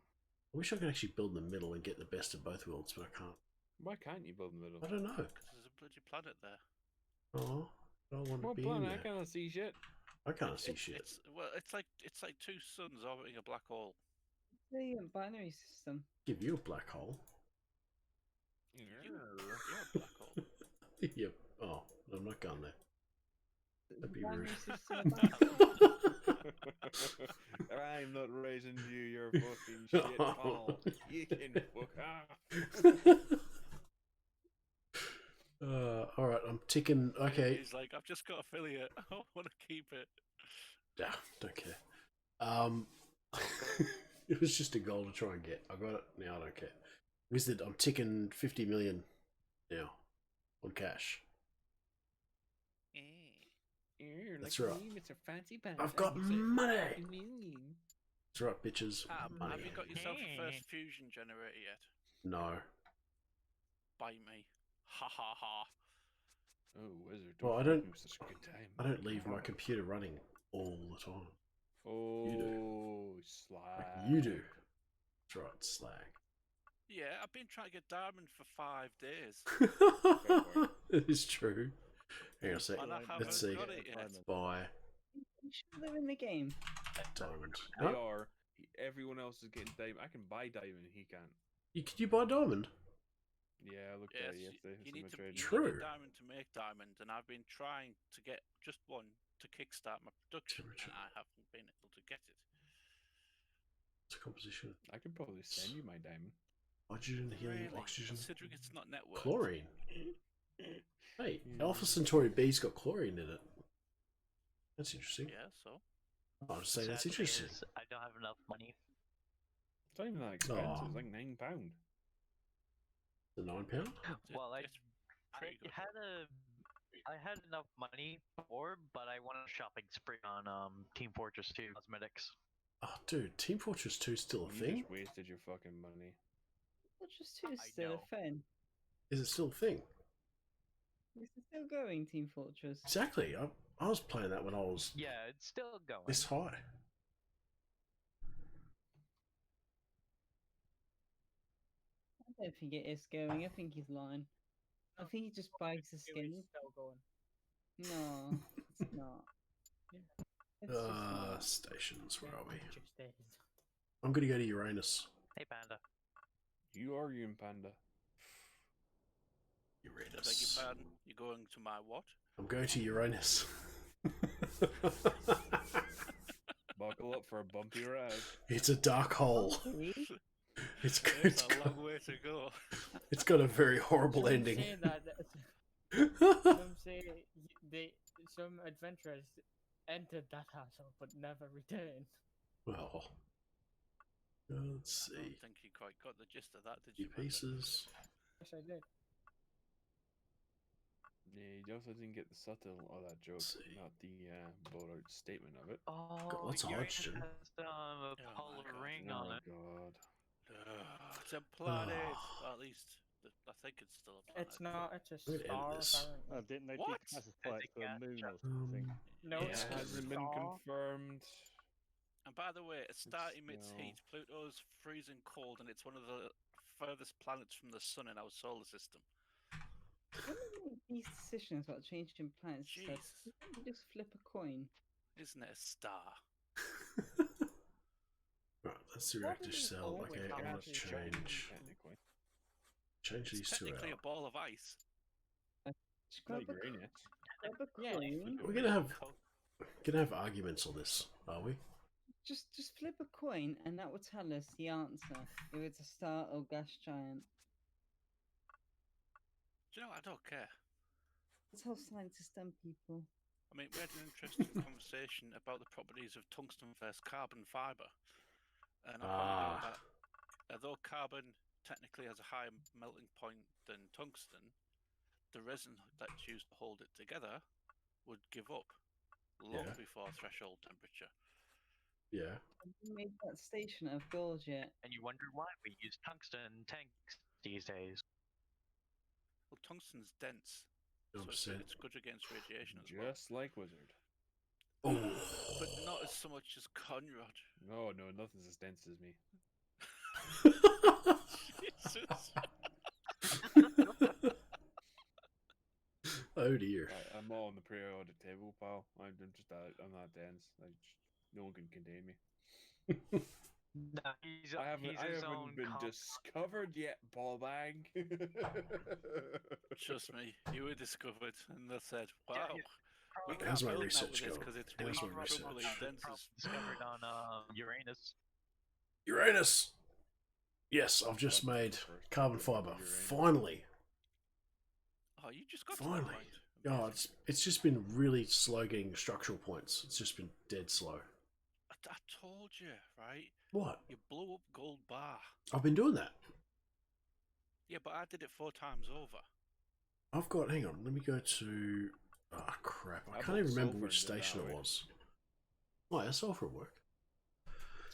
I wish I could actually build in the middle and get the best of both worlds, but I can't. Why can't you build in the middle? I don't know. There's a bloody planet there. Oh, I don't want to What be in planet? I there. cannot see shit. I can't see shit. It's like two suns orbiting a black hole. The binary system. Give you a black hole. You're a black hole. Yep. Oh, I'm not going there. That'd be binary rude. system. of black hole. I'm not raising you, you're fucking shit ball. You can fuck off. All right, I'm ticking. Okay. He's like, I've just got affiliate. I want to keep it. Yeah, don't care. It was just a goal to try and get. I got it. Now I don't care. Wizard, I'm ticking 50 million now on cash. That's right. It's a fancy pants. I've got money. Million. That's right, bitches. Money. Have you got yourself a first fusion generator yet? No. Bite me. Ha ha ha. Oh, wizard. Well, I fucking don't- have such a good time. I don't leave my computer running all the time. Oh, slag. Like you do. That's right, slag. Yeah, I've been trying to get diamond for 5 days. It is true. Hang on a sec. And I haven't Let's see. got it yet. Buy You should live in the game. diamond. They No? are. Everyone else is getting diamond. I can buy diamond. He can't. Can you buy diamond? Yeah, I looked Yes, at it yesterday. you It's in need my to trade. you True. need a diamond to make diamond, and I've been trying to get just one to kickstart my production, True. and I haven't been able to get it. It's a composition. I could probably send you my diamond. Hydrogen, helium, Really? oxygen, Considering it's not networked. chlorine. Hey, Alpha Centauri B's got chlorine in it. That's interesting. Yeah, so I'll just say that's Sad thing interesting. is, I don't have enough money. It's not even that expensive. Aw. It's like £9. The £9? Well, I it's pretty good. I had enough money before, but I went on a shopping spree on Team Fortress 2 cosmetics. Oh, dude, Team Fortress 2 is still a You thing? just wasted your fucking money. Fortress 2 is I still know. a thing. Is it still a thing? Is it still going, Team Fortress? Exactly. I was playing that when I was Yeah, it's still going. this high. I don't think it is going. I think he's lying. I think he just buys the skin. Still going. No, it's not. It's just not. Stations, where are we? Just days. I'm gonna go to Uranus. Hey, Panda. You are you, Panda. Beg your Uranus. pardon. You're going to my what? I'm going to Uranus. Buckle up for a bumpy ride. It's a dark hole. See? It's There's a long way to go. it's got a very horrible Some ending. say that some say some adventurers entered that household but never returned. Well, let's I don't see. think you quite got the gist of that, did Few you? Brendan? pieces. Yes, I did. Yeah, you also didn't get the subtle of that joke, Let's see. not the bold out statement of it. Oh, lots of Uranus hydrogen. has a Oh polar my God. ring Oh on it. god. It's a planet. Oh. Or at least, I think it's still a planet. It's not. It's a I'm gonna edit star, this. apparently. Oh, didn't they What? declassify it It's to a a moon gas or something? No, Yeah. it's It a hasn't been star. confirmed. And by the way, a star emits no. heat. Pluto's freezing cold, and it's one of the furthest planets from the sun in our solar system. When they make these decisions about changing planets, so Jesus, you just flip a coin. isn't it a star? Right, that's the Why reactor do they cell. always Okay, have I'm gonna to change Technically. these It's two technically a out. ball of ice. Scrub Not a, Uranus. scrub a Yeah, coin. We're gonna have arguments on this, are we? Just flip a coin, and that will tell us the answer if it's a star or gas giant. Do you know, I don't care. That's how scientists done people. I mean, we had an interesting conversation about the properties of tungsten versus carbon fiber. And I pointed out that although carbon technically has a higher melting point than tungsten, the resin that's used to hold it together would give up long Yeah. before threshold temperature. Yeah. Who made that station out of gold yet? And you wonder why we use tungsten tanks these days. Well, tungsten's dense, so 100%. it's good against radiation as well. Just like Wizard. Oh. But not as so much as Conrad. No, nothing's as dense as me. Jesus. Oh dear. I'm all on the periodic table, pal. I'm not dense. No one can contain me. Nah, he's I haven't his own been comp- discovered yet, ball bag. Trust me, you were discovered, and they said, "Wow, we Probably can't How's my build now research with this going? because it's How's weak, my probably research? dense." discovered on Uranus. Uranus. Yes, I've just made carbon fiber. Finally. Oh, you just got Finally. to that point. God, Amazing. it's just been really slow getting structural points. It's just been dead slow. I told you, right? What? You blew up gold bar. I've been doing that. Yeah, but I did it 4 times over. I've got. Hang on. Let me go to. Oh crap! I I can't even bought remember sulfur which and did station that it way. was. Oh, yeah, sulfur work.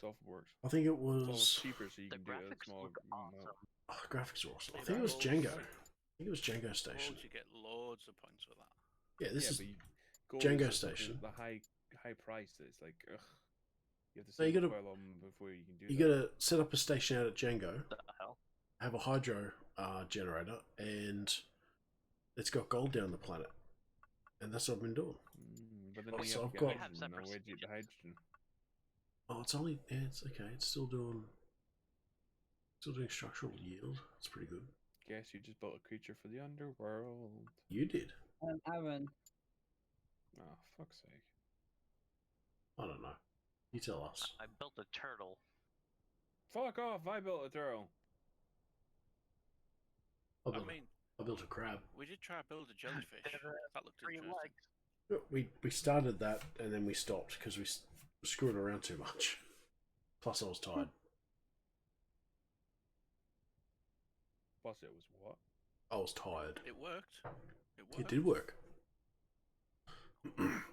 Sulfur works. I think it It's almost was. cheaper, so you The can do it at graphics small look amount. awesome. Oh, graphics are awesome. I Yeah, think it was that Django. gold- I think it was Django Station. Gold, you get loads of points with that. Yeah, this is. but gold Django is just Station. The high price. It's like, ugh. You have to So you save gotta- quite long before you can do You that. gotta set up a station out at Django, What the hell? have a hydro generator, and it's got gold down the planet. And that's what I've been doing. But then Oh, you so have I've to got- get You have hydrogen. Now separate where'd you get the hydrogen? Oh, it's only. Yeah, it's okay. It's still doing structural yield. It's pretty good. Guess you just built a creature for the underworld. You did. Aaron, Oh, fuck's sake. I don't know. You tell us. I built a turtle. Fuck off! I built a turtle. I I built, mean, I built a crab. we did try to build a jellyfish. That looked 3 interesting. legs. We started that and then we stopped because we screwed around too much. Plus, I was tired. Plus, it was what? I was tired. It worked. It worked. It did work.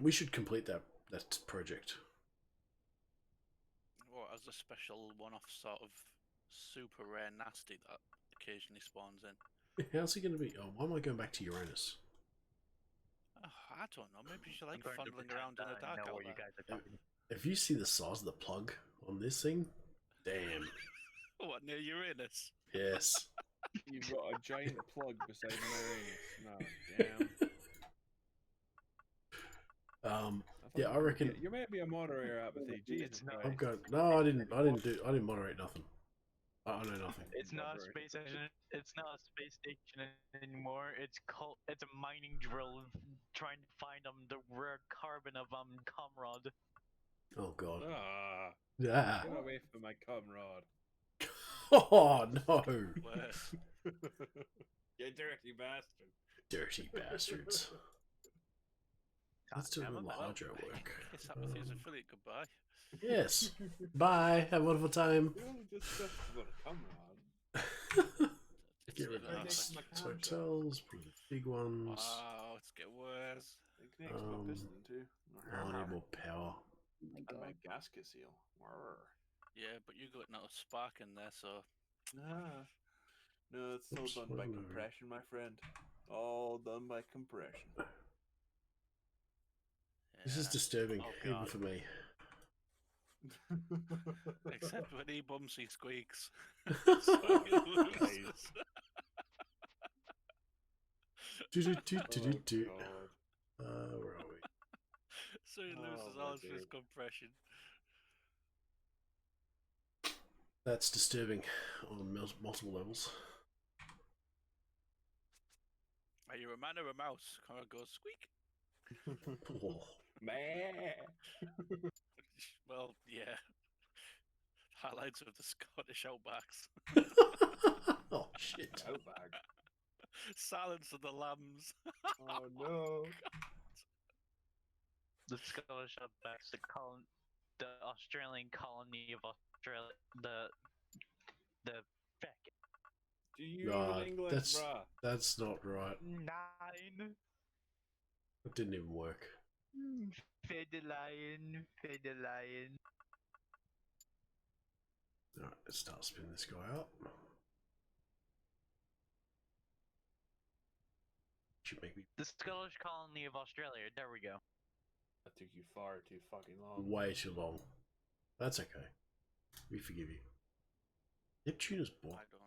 We should complete that project. Or as a special one-off sort of super rare nasty that occasionally spawns in. How's it going to be? Oh, why am I going back to Uranus? Oh, I don't know. Maybe you I'm like going to fondling pretend around in the I dark know out what there. you guys are talking about. If you see the size of the plug on this thing, damn. What, near Uranus? Yes. You've got a giant plug beside Uranus. No, damn. Yeah, I reckon. You may be a moderator, apathy. Jesus It's not. I'm Christ. going. No, I didn't moderate nothing. I know nothing. It's not a Moderate. space station. It's not a space station anymore. It's It's a mining drill trying to find the rare carbon of comrade. Oh god. Ah, Yeah. get away from my comrade. Oh no. Worse. You dirty bastard. Dirty bastards. Let's do a Have a larger medal. work. Kiss Apathy's affiliate goodbye. Yes. Bye. Have a wonderful time. We only discussed about a comrade. It's Get rid of right these next to my cam shop. hotels. Put in the big ones. Wow, it's getting worse. It connects to my piston too. Oh, I need more power. Oh my And god. my gasket seal. Arr. Yeah, but you got no spark in there, so Ah. No, it's still Oops, done by wait a minute. compression, my friend. All done by compression. This is yeah. disturbing, Oh, even God. for me. Except when he bumps, he squeaks. So he loses. Do-do-do-do-do-do. God. Where are we? So he Oh, loses my all of his days. compression. That's disturbing on multiple levels. Are you a man or a mouse? Connor goes squeak. Oh. Meh. Well, yeah. Highlights of the Scottish outbacks. Oh shit. Outback. Silence of the lambs. Oh no. The Scottish Outbacks, the Australian colony of Australia, the feck. Do you God, even English, that's- bruh? That's not right. 9. It didn't even work. Fed the lion, fed the lion. Alright, let's start spinning this guy out. Should make me The Scottish colony of Australia. There we go. That took you far too fucking long. way too long. That's okay. We forgive you. Neptune is I born. don't.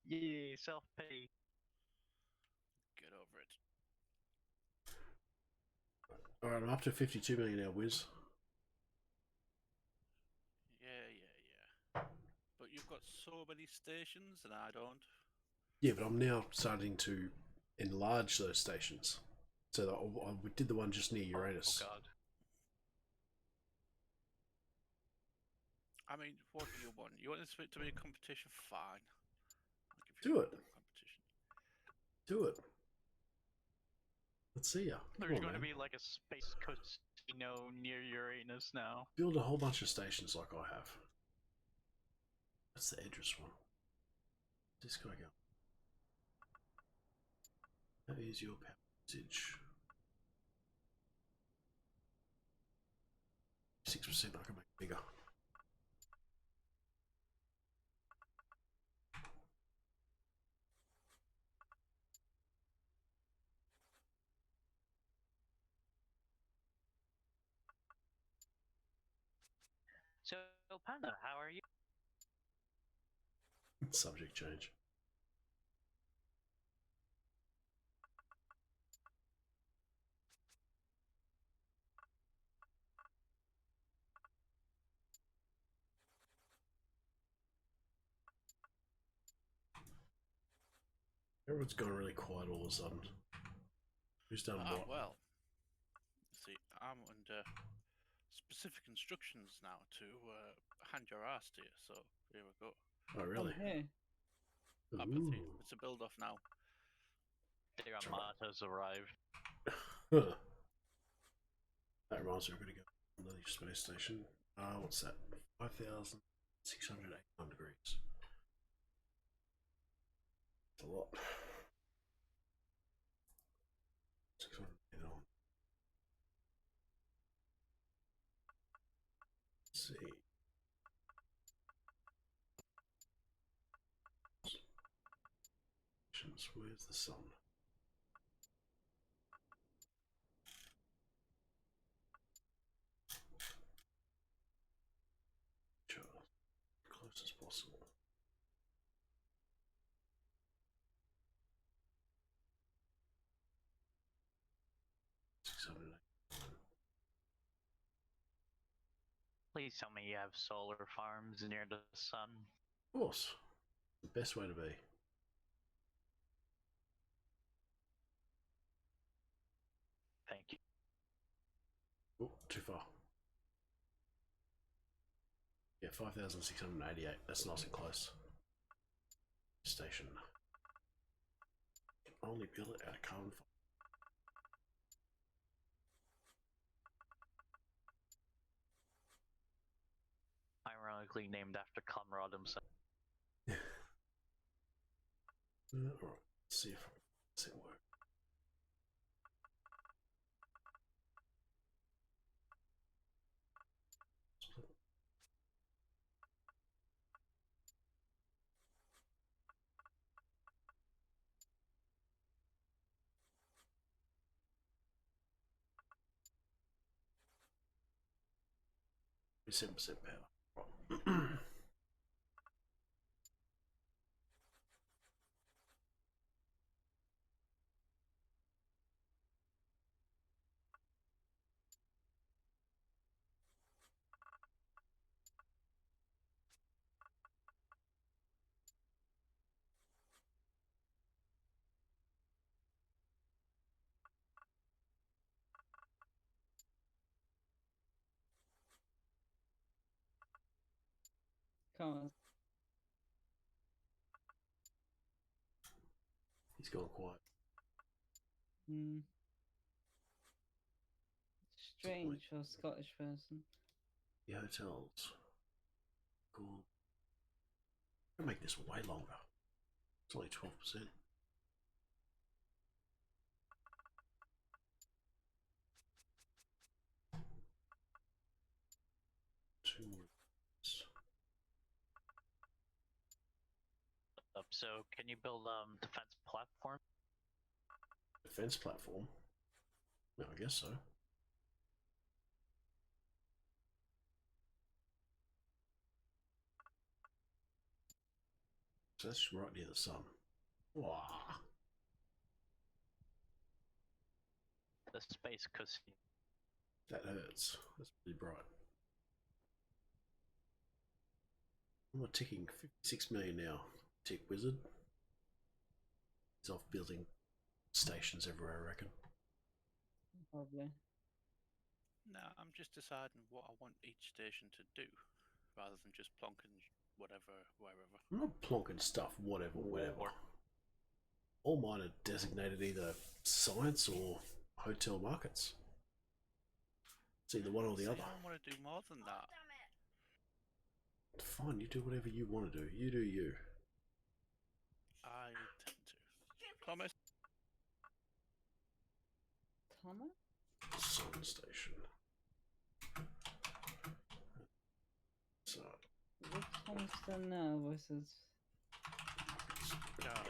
Yeah, self-pity. Get over it. Alright, I'm up to 52 million now, Wiz. Yeah. But you've got so many stations and I don't. Yeah, but I'm now starting to enlarge those stations. So that I did the one just near Uranus. Oh god. I mean, what do you want? You want this to be a competition? Fine. I'll give Do you it. a competition. Do it. Let's see ya. There's Come on, going to man. be like a space casino near Uranus now. Build a whole bunch of stations like I have. That's the Edris one. This guy go. That is your power usage. 6%, I can make it bigger. So, Panda, how are you? Subject change. Everyone's gone really quiet all of a sudden. Who's done what? Well. See, I'm under specific instructions now to hand your ass to you, so here we go. Oh, really? Hey. Apathy. Ooh. It's a build off now. The That's right. Armada has arrived. Huh. That reminds me, I'm going to go to another space station. What's that? 5,681 degrees. That's a lot. 681. Let's see. Where's the sun? Sure. Close as possible. Please tell me you have solar farms near the sun. Of course. The best way to be. Thank you. Oh, too far. Yeah, 5,688. That's nice and close. Station. Can only build it out of carbon fiber. canonically named after Conrad himself. Alright, let's see if it works. Split 7% power. Can't. He's gone quiet. Hmm. Strange for a Scottish person. The hotels. Cool. I'm gonna make this way longer. It's only 12%. Two more. So can you build defense platform? Defense platform? No, I guess so. So that's right near the sun. Wow. The space casino. That hurts. That's pretty bright. I'm ticking 56 million now. Tick wizard. He's off building stations everywhere, I reckon. Probably. No, I'm just deciding what I want each station to do, rather than just plonking whatever wherever. I'm not plonking stuff, whatever. All mine are designated either science or hotel markets. It's either one or the See, other. I want to do more than that. Fine, you do whatever you want to do. You do you. I tend to. Thomas? Thomas? Sun station. So, What's Thomas done now versus.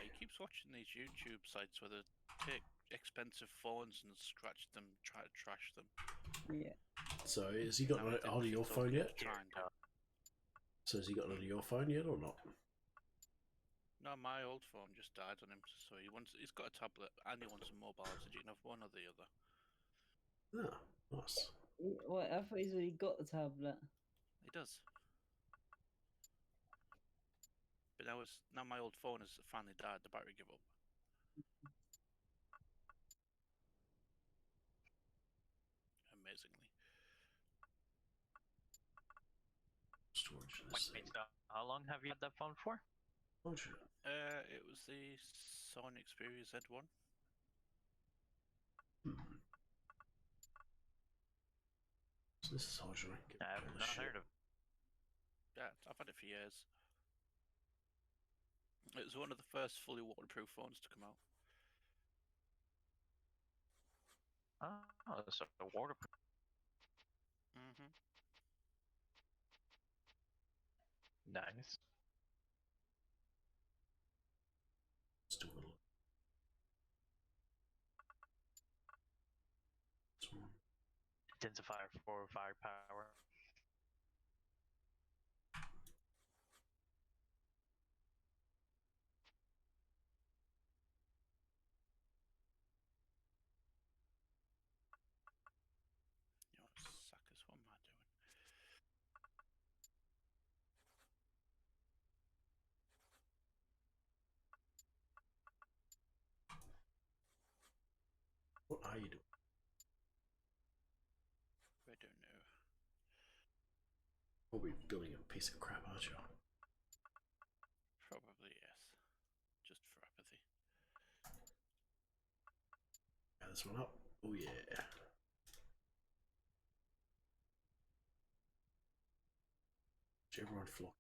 He keeps watching these YouTube sites where they take expensive phones and scratch them, try to trash them. Yeah. so has he got Now a I hold of think your he's phone okay yet? to try and do. So has he got onto your phone yet or not? No, my old phone just died on him, so he's got a tablet and he wants a mobile, so you can have one or the other. Ah, nice. Well, I thought he's already got the tablet. He does. But now my old phone has finally died, the battery gave up. Amazingly. Storage in this thing. Wait, so how long have you had that phone for? Oh shit. It was the Sony Xperia Z1. Hmm. So this is how I should get I've all this not shit. heard of. Yeah, I've had it for years. It was one of the first fully waterproof phones to come out. Oh, so waterproof. Mm-hmm. Nice. Let's do a little. This one. Intensifier for firepower. You know, suckers, what am I doing? What are you doing? I don't know. Probably building a piece of crap, aren't you? Probably yes. Just for apathy. Got this one up. Oh yeah. Everyone flock.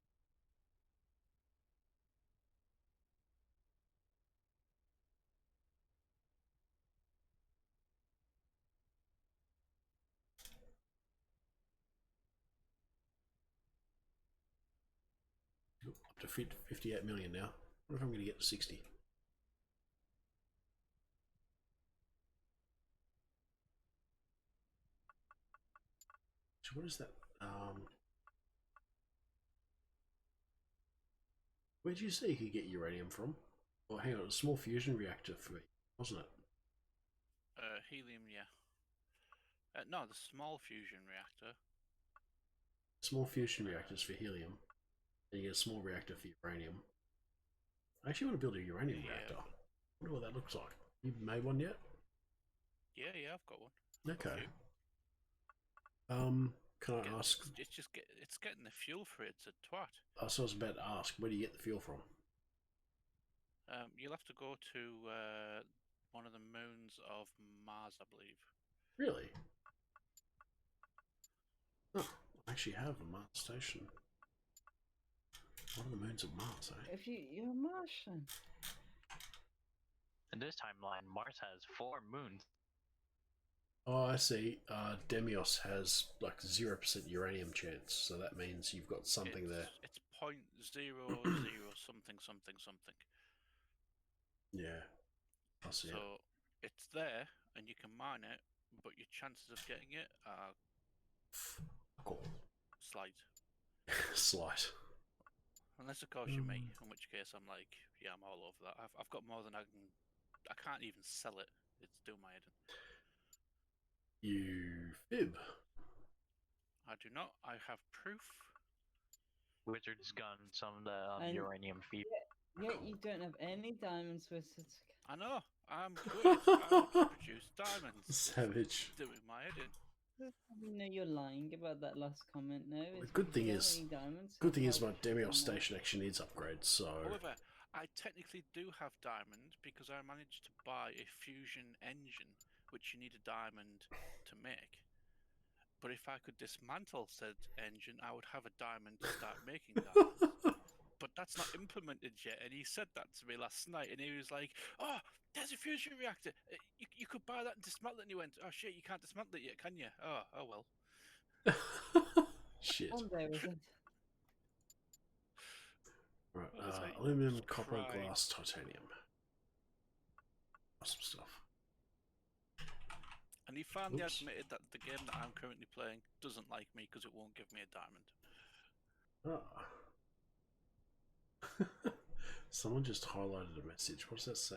Up to 58 million now. What if I'm going to get to 60? So what is that? Where did you say you could get uranium from? Oh, hang on, a small fusion reactor for me, wasn't it? Helium, yeah. No, the small fusion reactor. Small fusion reactors for helium. And you get a small reactor for uranium. I actually want to build a uranium reactor. I wonder what that looks like. You made one yet? Yeah, I've got one. Okay. Can I ask? It's getting the fuel for it. It's a twat. I was about to ask, where do you get the fuel from? You'll have to go to one of the moons of Mars, I believe. Really? Oh, I actually have a Mars station. One of the moons of Mars, eh? If you're a Martian. In this timeline, Mars has 4 moons. Oh, I see. Demios has like 0% uranium chance, so that means you've got something there. It's 0.00 something something something. Yeah, I see. So it's there, and you can mine it, but your chances of getting it are Cool. slight. Slight. Unless of course you're me, in which case I'm like, yeah, I'm all over that. I've got more than I can. I can't even sell it. It's doing my head in. You fib. I do not. I have proof. Wizard's gun, some of the And- uranium feed. Yet you don't have any diamonds with it. I know. I'm good. I want to produce diamonds. Savage. It's doing my head in. You know you're lying about that last comment now. The good thing is, good thing is my Demios station. station actually needs upgrades, so... However, I technically do have diamond because I managed to buy a fusion engine, which you need a diamond to make. But if I could dismantle said engine, I would have a diamond to start making diamonds. But that's not implemented yet, and he said that to me last night, and he was like, "Oh, there's a fusion reactor. You could buy that and dismantle it." And he went, "Oh shit, you can't dismantle it yet, can you? Oh well." Shit. One day was it? Right, What is it? aluminum, Just copper, cry. glass, titanium. Awesome stuff. And he finally Oops. admitted that the game that I'm currently playing doesn't like me because it won't give me a diamond. Ah. Someone just highlighted a message. What does that say?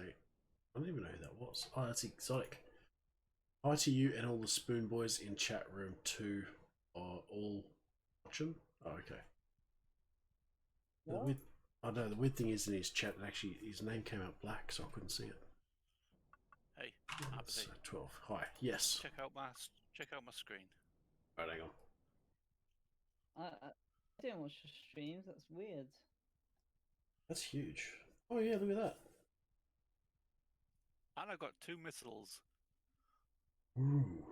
I don't even know who that was. Oh, that's Exotic. Hi to you and all the Spoon Boys in chat room 2 are all watching. Oh, okay. What? The weird thing is in his chat, actually, his name came out black, so I couldn't see it. Hey, That's Abby, 12. Hi. Yes. check out my screen. Right, hang on. I don't watch the streams. That's weird. That's huge. Oh yeah, look at that. And I got 2 missiles. Ooh.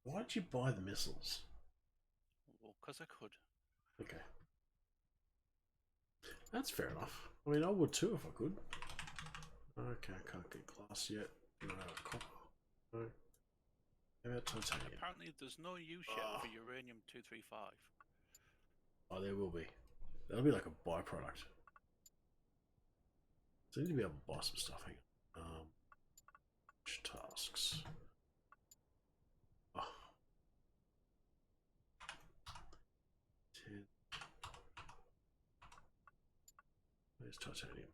Why'd you buy the missiles? Well, because I could. Okay. That's fair enough. I mean, I would too if I could. Okay, I can't get glass yet. No, copper. No. How about titanium? Apparently, there's no use yet for uranium-235. Oh, there will be. That'll be like a byproduct. So I need to be able to buy some stuff. Hang on. Tasks. Oh. 10. There's titanium.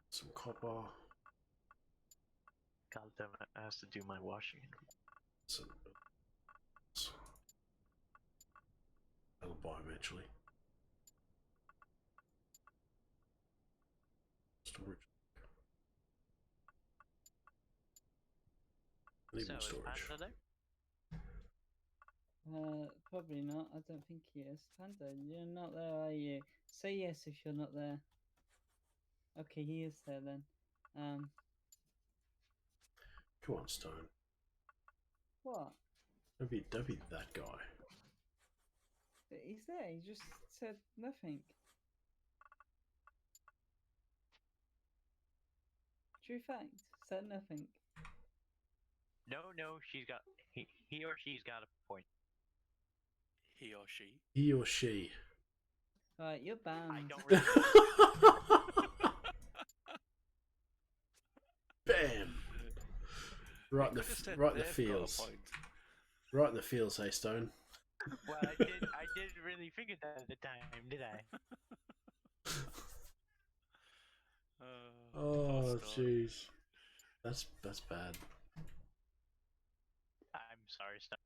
Some copper. God damn it, I have to do my washing. Some. I'll buy eventually. Storage. I need So more is storage. Panda there? Probably not. I don't think he is. Panda, you're not there, are you? Say yes if you're not there. Okay, he is there then. Come on, Stone. What? Don't be that guy. He's there. He just said nothing. True fact. Said nothing. No, she's got he or she's got a point. He or she. He or she. Right, you're banned. I don't really. Bam! Right in You could've said right in the they've got a feels. point. Right in the feels, hey Stone. Well, I didn't really think of that at the time, did I? Oh poor Stone. jeez. That's bad. I'm sorry, Stone.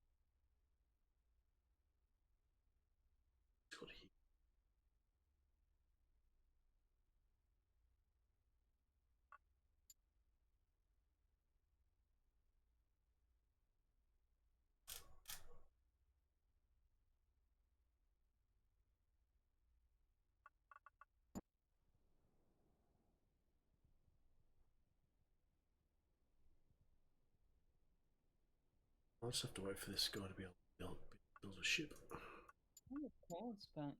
I'll just have to wait for this guy to be able to build a ship. Oh, the cloud's back.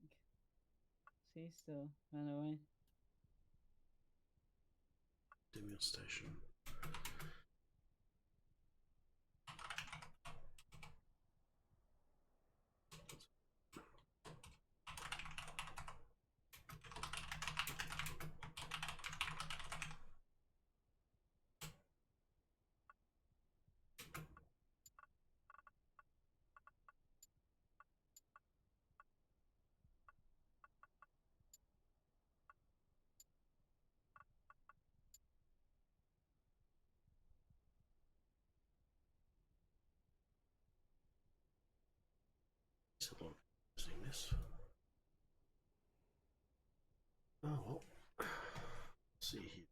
See, still ran away. Demiel station. It's a lot of using this. Oh well. Let's see here.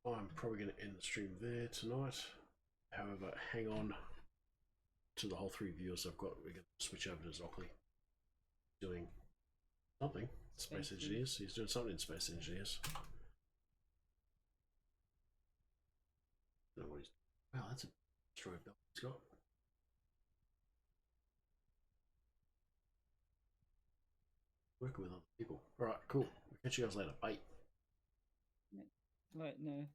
I'm probably going to end the stream there tonight. However, hang on to the whole 3 viewers I've got. We're going to switch over to Zockley. Doing something. Space Engineers. He's doing something in Space Engineers. I don't know what he's. Wow, that's a destroyer belt he's got. Working with other people. Alright, cool. We'll catch you guys later. Bye. Right, no.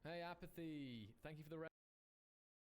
Hey, Apathy! Thank you for the